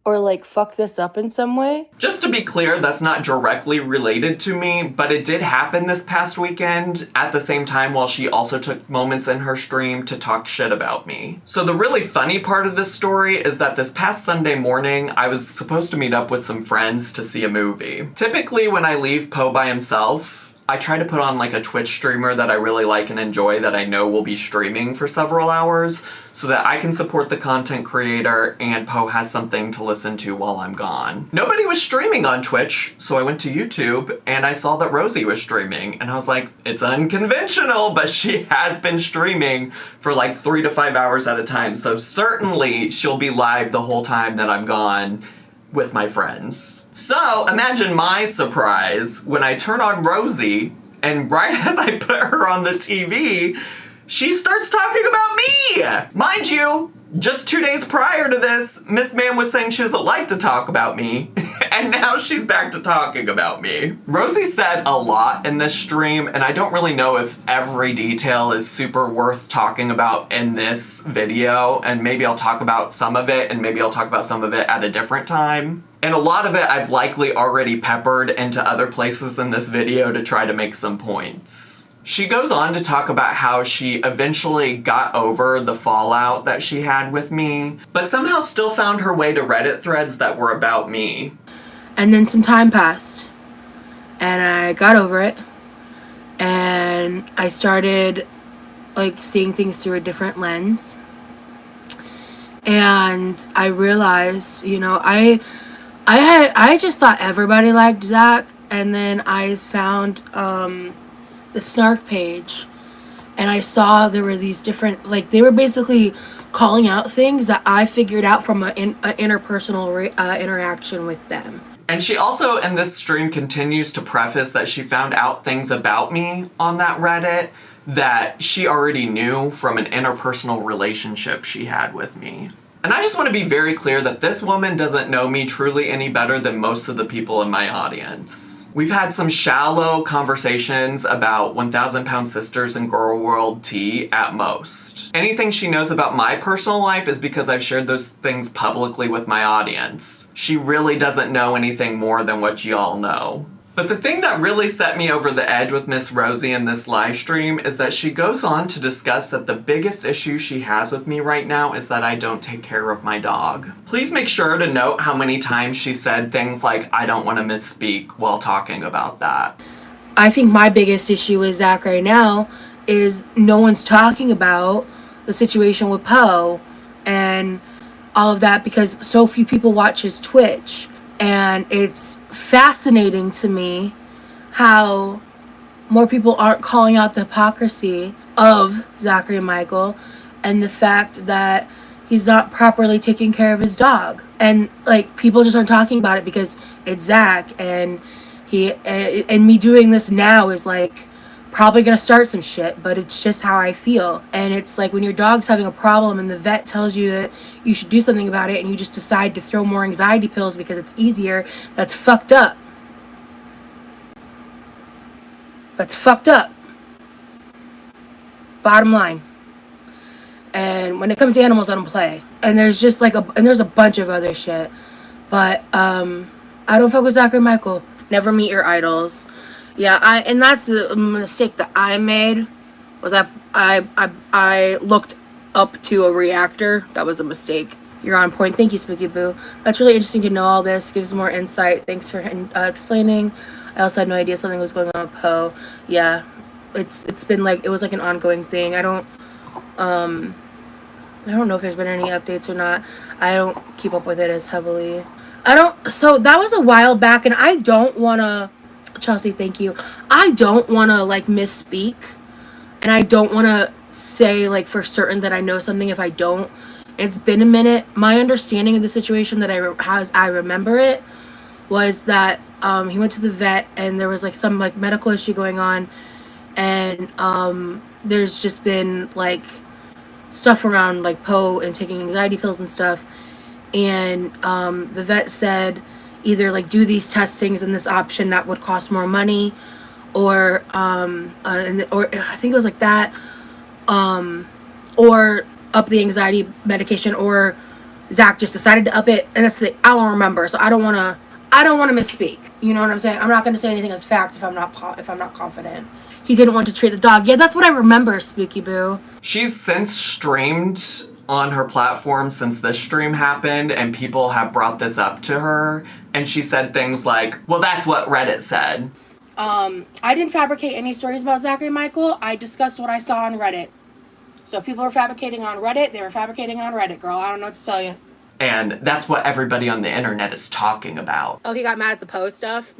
or fuck this up in some way. Just to be clear, that's not directly related to me, but it did happen this past weekend at the same time while she also took moments in her stream to talk shit about me. So the really funny part of this story is that this past Sunday morning, I was supposed to meet up with some friends to see a movie. Typically when I leave Poe by himself, I try to put on a Twitch streamer that I really like and enjoy that I know will be streaming for several hours so that I can support the content creator and Poe has something to listen to while I'm gone. Nobody was streaming on Twitch, so I went to YouTube and I saw that Rosie was streaming and I was like, it's unconventional, but she has been streaming for 3 to 5 hours at a time, so certainly she'll be live the whole time that I'm gone with my friends. So imagine my surprise when I turn on Rosie and right as I put her on the TV, she starts talking about me. Mind you, just 2 days prior to this, Miss Man was saying she doesn't like to talk about me, and now she's back to talking about me. Rosie said a lot in this stream, and I don't really know if every detail is super worth talking about in this video, and maybe I'll talk about some of it, and maybe I'll talk about some of it at a different time. And a lot of it I've likely already peppered into other places in this video to try to make some points. She goes on to talk about how she eventually got over the fallout that she had with me, but somehow still found her way to Reddit threads that were about me. And then some time passed, and I got over it, and I started seeing things through a different lens. And I realized, I just thought everybody liked Zach, and then I found the snark page, and I saw there were these different, like, they were basically calling out things that I figured out from an interpersonal interaction with them. And she also, in this stream, continues to preface that she found out things about me on that Reddit that she already knew from an interpersonal relationship she had with me. And I just want to be very clear that this woman doesn't know me truly any better than most of the people in my audience. We've had some shallow conversations about 1,000-pound sisters and girl world tea at most. Anything she knows about my personal life is because I've shared those things publicly with my audience. She really doesn't know anything more than what y'all know. But the thing that really set me over the edge with Miss Rosie in this live stream is that she goes on to discuss that the biggest issue she has with me right now is that I don't take care of my dog. Please make sure to note how many times she said things like, I don't want to misspeak while talking about that. I think my biggest issue with Zach right now is no one's talking about the situation with Poe and all of that because so few people watch his Twitch. And it's fascinating to me how more people aren't calling out the hypocrisy of Zachary and Michael and the fact that he's not properly taking care of his dog. And like people just aren't talking about it because it's Zach, and me doing this now is like probably gonna start some shit, but it's just how I feel. And it's like when your dog's having a problem and the vet tells you that you should do something about it and you just decide to throw more anxiety pills because it's easier, that's fucked up. That's fucked up. Bottom line. And when it comes to animals, I don't play. And there's just like there's a bunch of other shit. But I don't fuck with Zachary and Michael. Never meet your idols. Yeah, and that's the mistake that I made, was I looked up to a reactor. That was a mistake. You're on point. Thank you, Spooky Boo. That's really interesting to know all this. Gives more insight. Thanks for explaining. I also had no idea something was going on with Poe. Yeah, it's been like, it was like an ongoing thing. I don't know if there's been any updates or not. I don't keep up with it as heavily. So that was a while back, and I don't want to, Chelsea, thank you. I don't want to like misspeak, and I don't want to say like for certain that I know something if I don't. It's been a minute. My understanding of the situation that I remember it was that he went to the vet and there was like some like medical issue going on, and there's just been like stuff around like Poe and taking anxiety pills and stuff, and the vet said either like do these testings and this option that would cost more money, or or I think it was like that, or up the anxiety medication, or Zach just decided to up it, and that's the I don't remember, so I don't want to misspeak. You know what I'm saying? I'm not going to say anything as fact if I'm not confident. He didn't want to treat the dog. Yeah, that's what I remember, Spooky Boo. She's since streamed on her platform since this stream happened, and people have brought this up to her, and she said things like, well, that's what Reddit said. I didn't fabricate any stories about Zachary and Michael. I discussed what I saw on Reddit. So if people were fabricating on Reddit, they were fabricating on Reddit, girl. I don't know what to tell you. And that's what everybody on the internet is talking about. Oh, he got mad at the Poe stuff?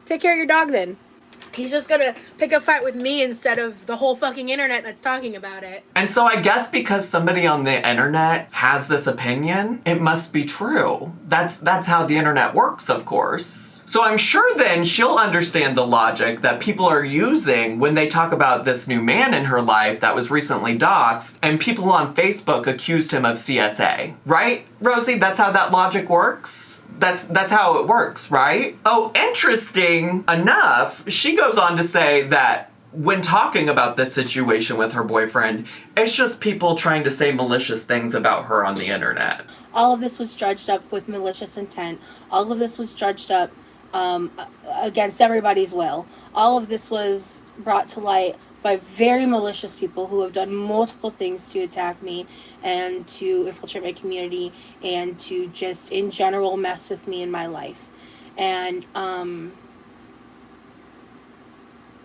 Take care of your dog then. He's just gonna pick a fight with me instead of the whole fucking internet that's talking about it. And so I guess because somebody on the internet has this opinion, it must be true. That's how the internet works, of course. So I'm sure then she'll understand the logic that people are using when they talk about this new man in her life that was recently doxxed, and people on Facebook accused him of CSA. Right, Rosie? That's how that logic works? That's how it works, right? Oh, interesting enough, she goes on to say that when talking about this situation with her boyfriend, it's just people trying to say malicious things about her on the internet. All of this was judged up with malicious intent. All of this was judged up against everybody's will. All of this was brought to light by very malicious people who have done multiple things to attack me and to infiltrate my community and to just in general mess with me in my life. And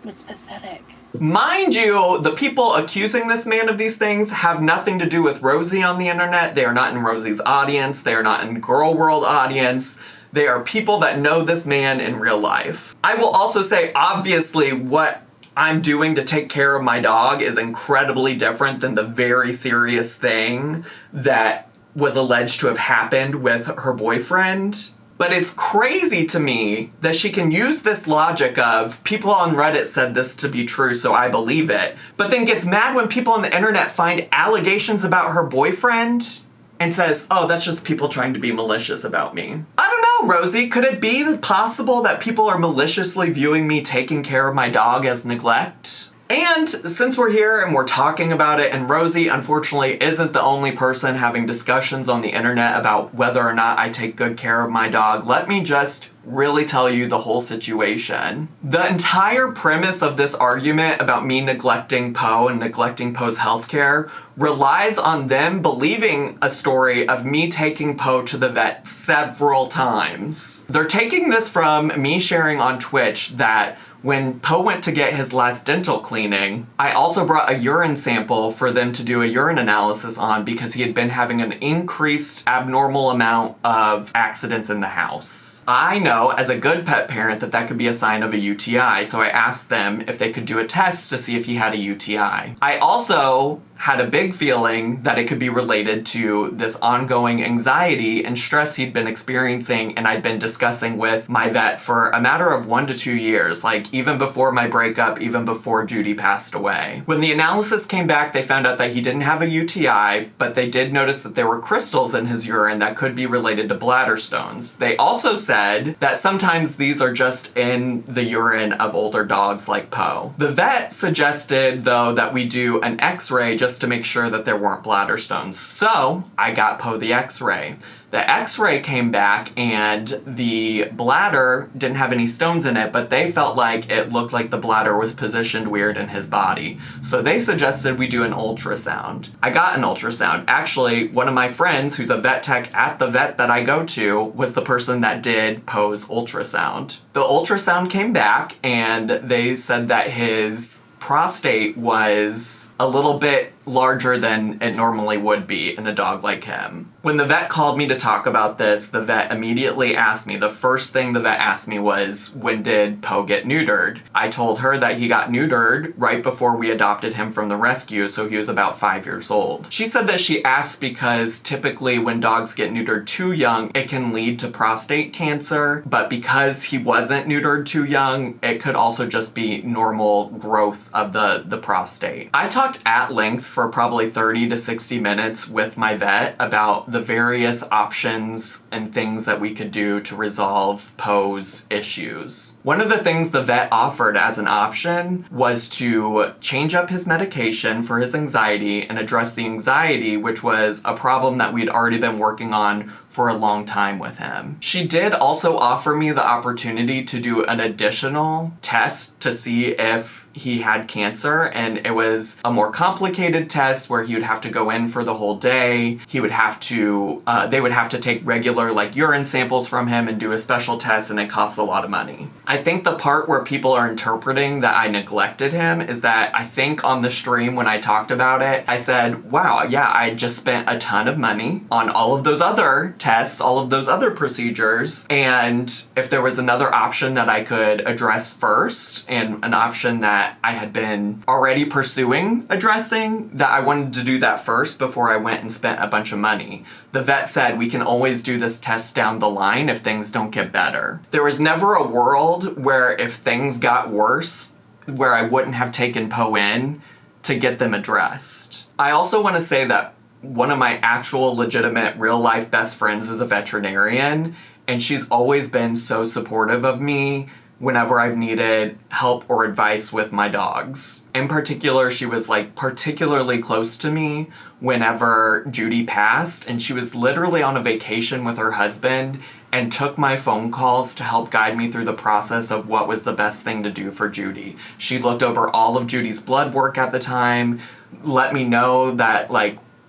it's pathetic. Mind you, the people accusing this man of these things have nothing to do with Rosie on the internet. They are not in Rosie's audience. They are not in Girl World audience. They are people that know this man in real life. I will also say, obviously, what I'm doing to take care of my dog is incredibly different than the very serious thing that was alleged to have happened with her boyfriend. But it's crazy to me that she can use this logic of people on Reddit said this to be true, so I believe it, but then gets mad when people on the internet find allegations about her boyfriend and says, oh, that's just people trying to be malicious about me. I don't know, Rosie. Could it be possible that people are maliciously viewing me taking care of my dog as neglect? And since we're here and we're talking about it, and Rosie, unfortunately, isn't the only person having discussions on the internet about whether or not I take good care of my dog, let me just really tell you the whole situation. The entire premise of this argument about me neglecting Poe and neglecting Poe's healthcare relies on them believing a story of me taking Poe to the vet several times. They're taking this from me sharing on Twitch that when Poe went to get his last dental cleaning, I also brought a urine sample for them to do a urine analysis on because he had been having an increased abnormal amount of accidents in the house. I know as a good pet parent that could be a sign of a UTI, so I asked them if they could do a test to see if he had a UTI. I also had a big feeling that it could be related to this ongoing anxiety and stress he'd been experiencing and I'd been discussing with my vet for a matter of 1 to 2 years, like even before my breakup, even before Judy passed away. When the analysis came back, they found out that he didn't have a UTI, but they did notice that there were crystals in his urine that could be related to bladder stones. They also said that sometimes these are just in the urine of older dogs like Poe. The vet suggested, though, that we do an x-ray just to make sure that there weren't bladder stones. So I got Poe the x-ray. The x-ray came back and the bladder didn't have any stones in it, but they felt like it looked like the bladder was positioned weird in his body. So they suggested we do an ultrasound. I got an ultrasound. Actually, one of my friends who's a vet tech at the vet that I go to was the person that did Poe's ultrasound. The ultrasound came back and they said that his prostate was a little bit larger than it normally would be in a dog like him. When the vet called me to talk about this, the vet immediately asked me, the first thing the vet asked me was, when did Poe get neutered? I told her that he got neutered right before we adopted him from the rescue, so he was about 5 years old. She said that she asked because typically when dogs get neutered too young, it can lead to prostate cancer, but because he wasn't neutered too young, it could also just be normal growth of the prostate. I talked at length for probably 30 to 60 minutes with my vet about the various options and things that we could do to resolve Poe's issues. One of the things the vet offered as an option was to change up his medication for his anxiety and address the anxiety, which was a problem that we'd already been working on for a long time with him. She did also offer me the opportunity to do an additional test to see if he had cancer, and it was a more complicated test where he would have to go in for the whole day. He would have to, they would have to take regular urine samples from him and do a special test, and it costs a lot of money. I think the part where people are interpreting that I neglected him is that I think on the stream when I talked about it, I said, wow, yeah, I just spent a ton of money on all of those other tests, all of those other procedures, and if there was another option that I could address first, and an option that I had been already pursuing addressing, that I wanted to do that first before I went and spent a bunch of money. The vet said we can always do this test down the line if things don't get better. There was never a world where if things got worse, where I wouldn't have taken Poe in to get them addressed. I also want to say that one of my actual legitimate real life best friends is a veterinarian, and she's always been so supportive of me whenever I've needed help or advice with my dogs. In particular, she was particularly close to me whenever Judy passed, and she was literally on a vacation with her husband and took my phone calls to help guide me through the process of what was the best thing to do for Judy. She looked over all of Judy's blood work at the time, let me know that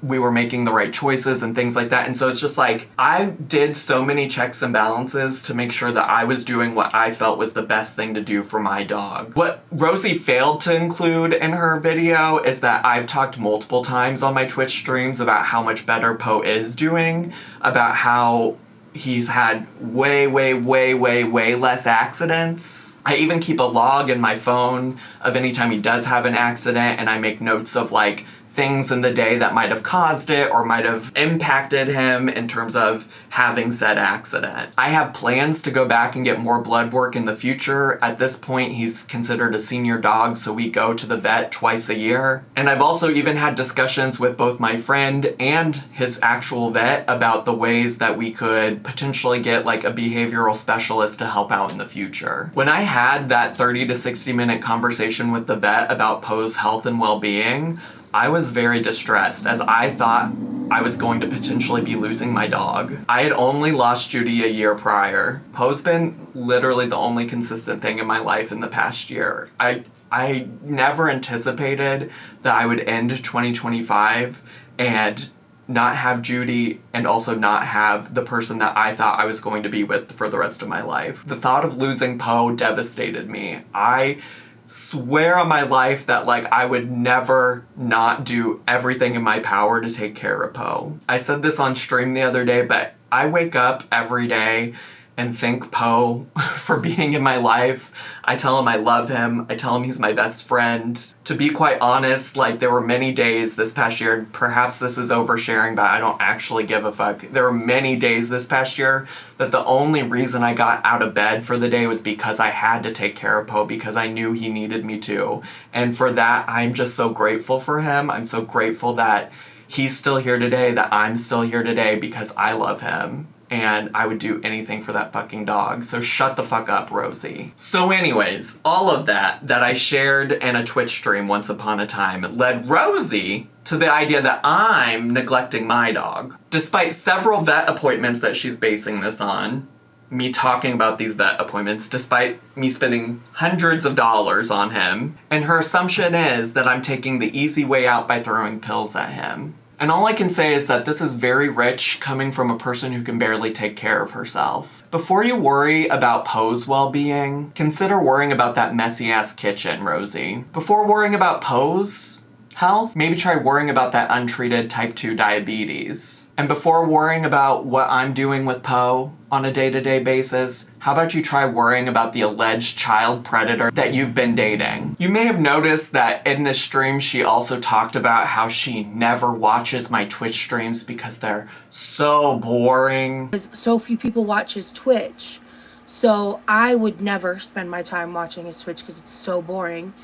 we were making the right choices and things like that. And so it's just I did so many checks and balances to make sure that I was doing what I felt was the best thing to do for my dog. What Rosie failed to include in her video is that I've talked multiple times on my Twitch streams about how much better Poe is doing, about how he's had way less accidents. I even keep a log in my phone of any time he does have an accident, and I make notes of like things in the day that might have caused it or might have impacted him in terms of having said accident. I have plans to go back and get more blood work in the future. At this point, he's considered a senior dog, so we go to the vet twice a year. And I've also even had discussions with both my friend and his actual vet about the ways that we could potentially get like a behavioral specialist to help out in the future. When I had that 30 to 60 minute conversation with the vet about Poe's health and well-being, I was very distressed, as I thought I was going to potentially be losing my dog. I had only lost Judy a year prior. Poe's been literally the only consistent thing in my life in the past year. I never anticipated that I would end 2025 and not have Judy and also not have the person that I thought I was going to be with for the rest of my life. The thought of losing Poe devastated me. I swear on my life that like I would never not do everything in my power to take care of Poe. I said this on stream the other day, but I wake up every day and thank Poe for being in my life. I tell him I love him. I tell him he's my best friend. To be quite honest, like there were many days this past year, and perhaps this is oversharing, but I don't actually give a fuck. There were many days this past year that the only reason I got out of bed for the day was because I had to take care of Poe, because I knew he needed me to. And for that, I'm just so grateful for him. I'm so grateful that he's still here today, that I'm still here today, because I love him. And I would do anything for that fucking dog. So shut the fuck up, Rosie. So anyways, all of that I shared in a Twitch stream once upon a time led Rosie to the idea that I'm neglecting my dog. Despite several vet appointments that she's basing this on, me talking about these vet appointments, despite me spending hundreds of dollars on him, and her assumption is that I'm taking the easy way out by throwing pills at him. And all I can say is that this is very rich coming from a person who can barely take care of herself. Before you worry about Poe's well-being, consider worrying about that messy-ass kitchen, Rosie. Before worrying about Poe's health, maybe try worrying about that untreated type 2 diabetes. And before worrying about what I'm doing with Poe on a day-to-day basis, how about you try worrying about the alleged child predator that you've been dating? You may have noticed that in this stream, she also talked about how she never watches my Twitch streams because they're so boring. Because so few people watch his Twitch. So I would never spend my time watching his Twitch because it's so boring.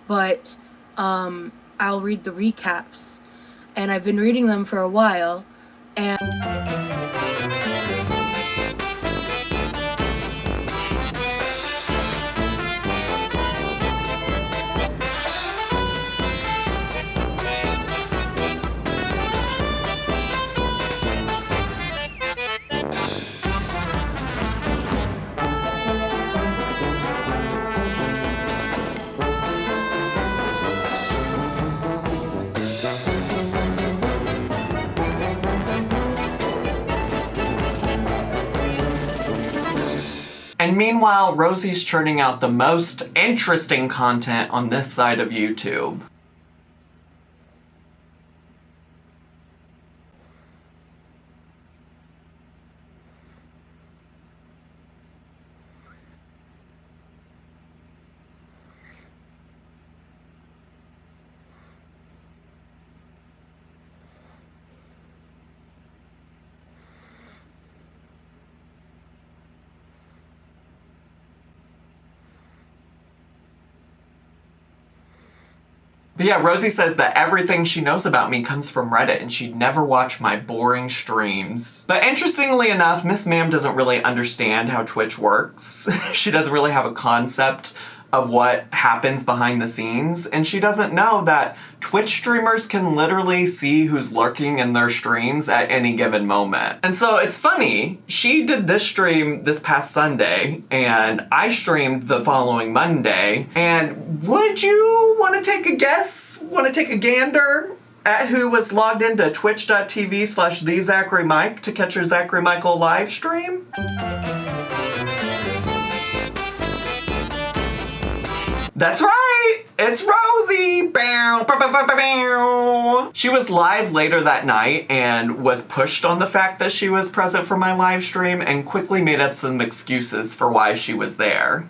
But I'll read the recaps. And I've been reading them for a while. And And meanwhile, Rosie's churning out the most interesting content on this side of YouTube. But yeah, Rosie says that everything she knows about me comes from Reddit and she'd never watch my boring streams. But interestingly enough, Miss Ma'am doesn't really understand how Twitch works. She doesn't really have a concept of what happens behind the scenes, and she doesn't know that Twitch streamers can literally see who's lurking in their streams at any given moment. And so it's funny, she did this stream this past Sunday, and I streamed the following Monday, and would you want to take a guess, want to take a gander at who was logged into twitch.tv/thezacharymike to catch your Zachary Michael live stream? That's right! It's Rosie! Bow, bow, bow, bow, bow, bow. She was live later that night and was pushed on the fact that she was present for my live stream and quickly made up some excuses for why she was there.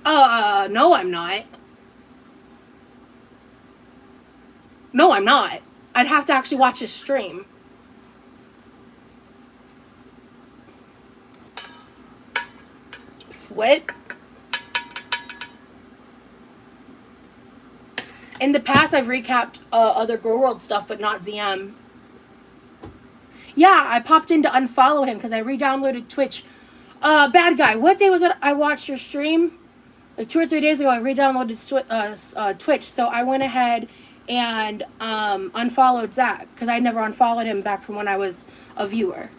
No, I'm not. No, I'm not. I'd have to actually watch his stream. What? In the past, I've recapped other Girl World stuff, but not ZM. Yeah, I popped in to unfollow him because I re-downloaded Twitch. Bad guy, what day was it I watched your stream? Like 2 or 3 days ago, I re-downloaded Twitch, so I went ahead and unfollowed Zach because I never unfollowed him back from when I was a viewer.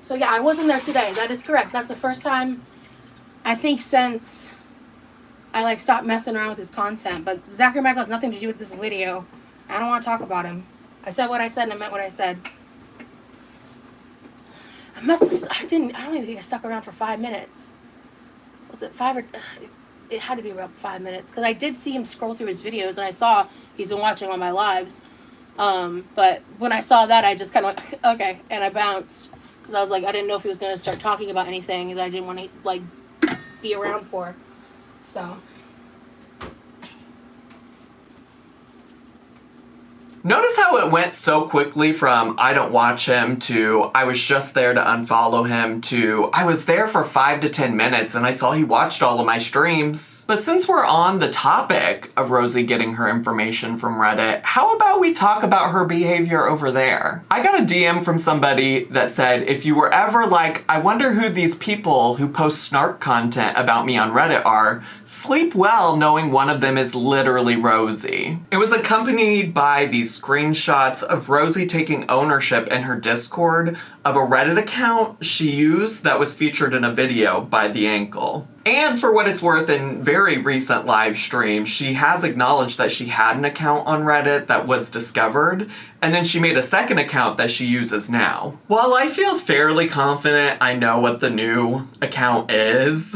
So yeah, I wasn't there today. That is correct. That's the first time, I think, since I like stopped messing around with his content. But Zachary Michael has nothing to do with this video. I don't want to talk about him. I said what I said and I meant what I said. I don't even think I stuck around for 5 minutes. Was it 5 or... it had to be about 5 minutes. Because I did see him scroll through his videos and I saw he's been watching all my lives. But when I saw that, I just kind of went, okay. And I bounced. Because I was like, I didn't know if he was going to start talking about anything that I didn't want to, like, be around for. So... Notice how it went so quickly from I don't watch him to I was just there to unfollow him to I was there for 5 to 10 minutes and I saw he watched all of my streams. But since we're on the topic of Rosie getting her information from Reddit, how about we talk about her behavior over there? I got a DM from somebody that said, if you were ever like, I wonder who these people who post snark content about me on Reddit are, sleep well knowing one of them is literally Rosie. It was accompanied by these screenshots of Rosie taking ownership in her Discord of a Reddit account she used that was featured in a video by The Ankle. And for what it's worth, in very recent live streams, she has acknowledged that she had an account on Reddit that was discovered, and then she made a second account that she uses now. While I feel fairly confident I know what the new account is,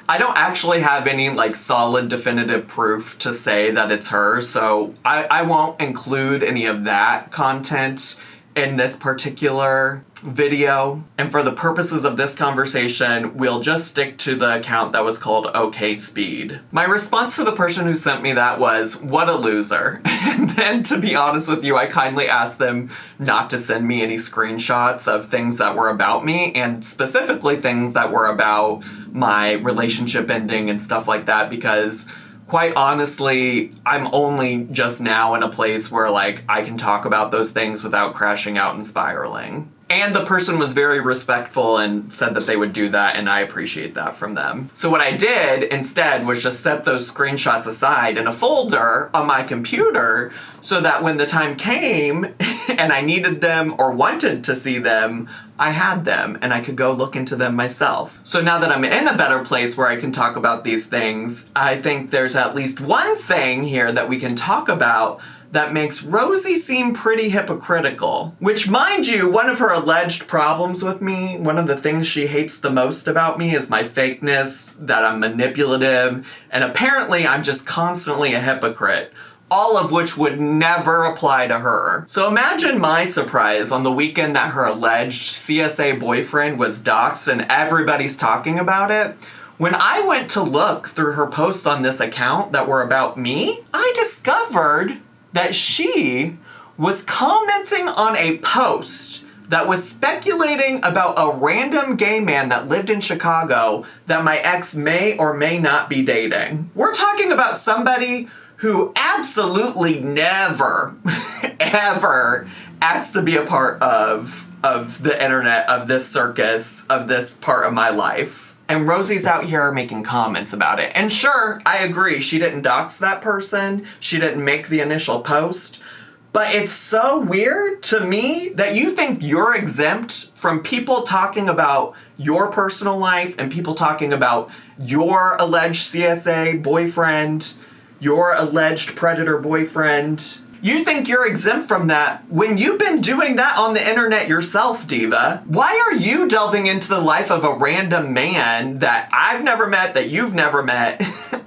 I don't actually have any like solid definitive proof to say that it's her, so I won't include any of that content in this particular video. And for the purposes of this conversation, we'll just stick to the account that was called OK Speed. My response to the person who sent me that was, what a loser. And then, to be honest with you, I kindly asked them not to send me any screenshots of things that were about me, and specifically things that were about my relationship ending and stuff like that, because quite honestly, I'm only just now in a place where, like, I can talk about those things without crashing out and spiraling. And the person was very respectful and said that they would do that, and I appreciate that from them. So what I did instead was just set those screenshots aside in a folder on my computer so that when the time came and I needed them or wanted to see them, I had them and I could go look into them myself. So now that I'm in a better place where I can talk about these things, I think there's at least one thing here that we can talk about that makes Rosie seem pretty hypocritical. Which, mind you, one of her alleged problems with me, one of the things she hates the most about me is my fakeness, that I'm manipulative, and apparently I'm just constantly a hypocrite. All of which would never apply to her. So imagine my surprise on the weekend that her alleged CSA boyfriend was doxxed and everybody's talking about it. When I went to look through her posts on this account that were about me, I discovered that she was commenting on a post that was speculating about a random gay man that lived in Chicago that my ex may or may not be dating. We're talking about somebody who absolutely never, ever asked to be a part of the internet, of this circus, of this part of my life. And Rosie's out here making comments about it. And sure, I agree, she didn't dox that person, she didn't make the initial post, but it's so weird to me that you think you're exempt from people talking about your personal life and people talking about your alleged CSA boyfriend, your alleged predator boyfriend, You think you're exempt from that when you've been doing that on the internet yourself, diva. Why are you delving into the life of a random man that I've never met, that you've never met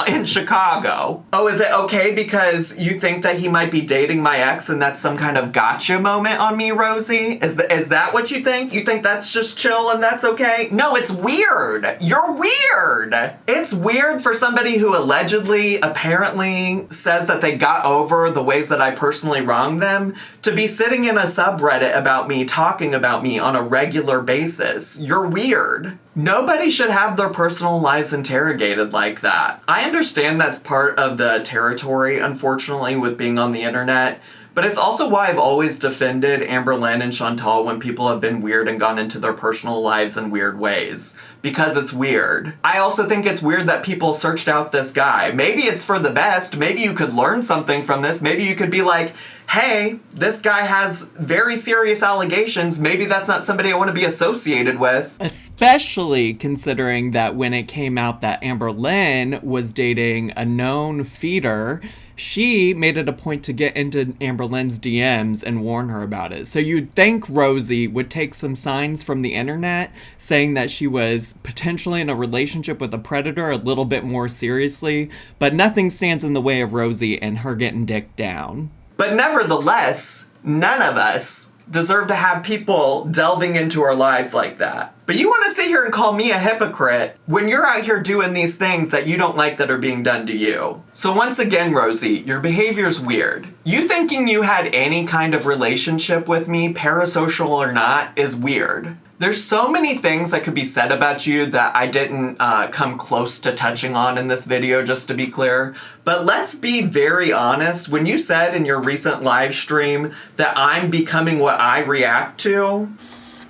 in Chicago? Oh, is it okay because you think that he might be dating my ex and that's some kind of gotcha moment on me, Rosie? Is that what you think? You think that's just chill and that's okay? No, it's weird. You're weird. It's weird for somebody who allegedly, apparently says that they got over the ways that I personally wronged them to be sitting in a subreddit about me, talking about me on a regular basis. You're weird. Nobody should have their personal lives interrogated like that. I understand that's part of the territory, unfortunately, with being on the internet. But it's also why I've always defended Amberlynn and Chantal when people have been weird and gone into their personal lives in weird ways. Because it's weird. I also think it's weird that people searched out this guy. Maybe it's for the best. Maybe you could learn something from this. Maybe you could be like, hey, this guy has very serious allegations. Maybe that's not somebody I want to be associated with. Especially considering that when it came out that Amberlynn was dating a known feeder, she made it a point to get into Amberlynn's DMs and warn her about it. So you'd think Rosie would take some signs from the internet saying that she was potentially in a relationship with a predator a little bit more seriously, but nothing stands in the way of Rosie and her getting dicked down. But nevertheless, none of us deserve to have people delving into our lives like that. But you want to sit here and call me a hypocrite when you're out here doing these things that you don't like that are being done to you. So once again, Rosie, your behavior's weird. You thinking you had any kind of relationship with me, parasocial or not, is weird. There's so many things that could be said about you that I didn't come close to touching on in this video, just to be clear. But let's be very honest. When you said in your recent live stream that I'm becoming what I react to.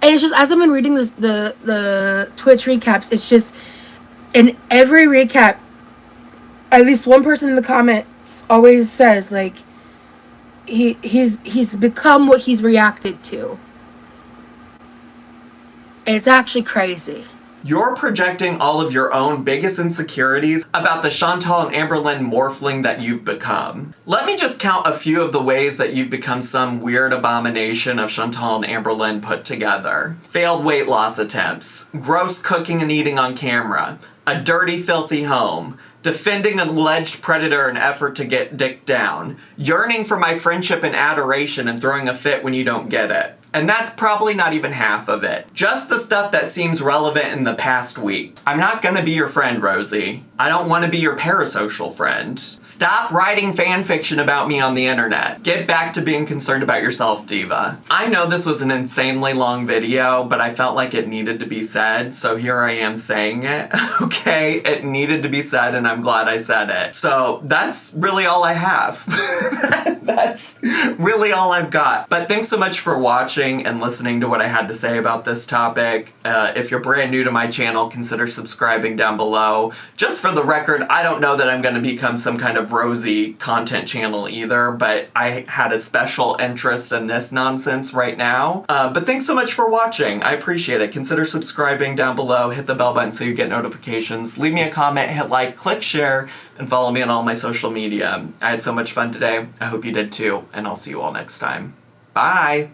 And it's just, as I've been reading this, the Twitch recaps, it's just, in every recap, at least one person in the comments always says, like, he's become what he's reacted to. It's actually crazy. You're projecting all of your own biggest insecurities about the Chantal and Amberlynn morphling that you've become. Let me just count a few of the ways that you've become some weird abomination of Chantal and Amberlynn put together. Failed weight loss attempts, gross cooking and eating on camera, a dirty, filthy home, defending an alleged predator in an effort to get dicked down, yearning for my friendship and adoration and throwing a fit when you don't get it. And that's probably not even half of it. Just the stuff that seems relevant in the past week. I'm not gonna be your friend, Rosie. I don't want to be your parasocial friend. Stop writing fan fiction about me on the internet. Get back to being concerned about yourself, diva. I know this was an insanely long video, but I felt like it needed to be said, so here I am saying it. Okay, it needed to be said and I'm glad I said it. So that's really all I have. That's really all I've got. But thanks so much for watching and listening to what I had to say about this topic. If you're brand new to my channel, consider subscribing down below. Just for the record, I don't know that I'm going to become some kind of Rosie content channel either, but I had a special interest in this nonsense right now. But thanks so much for watching. I appreciate it. Consider subscribing down below. Hit the bell button so you get notifications. Leave me a comment, hit like, click share, and follow me on all my social media. I had so much fun today. I hope you did too, and I'll see you all next time. Bye!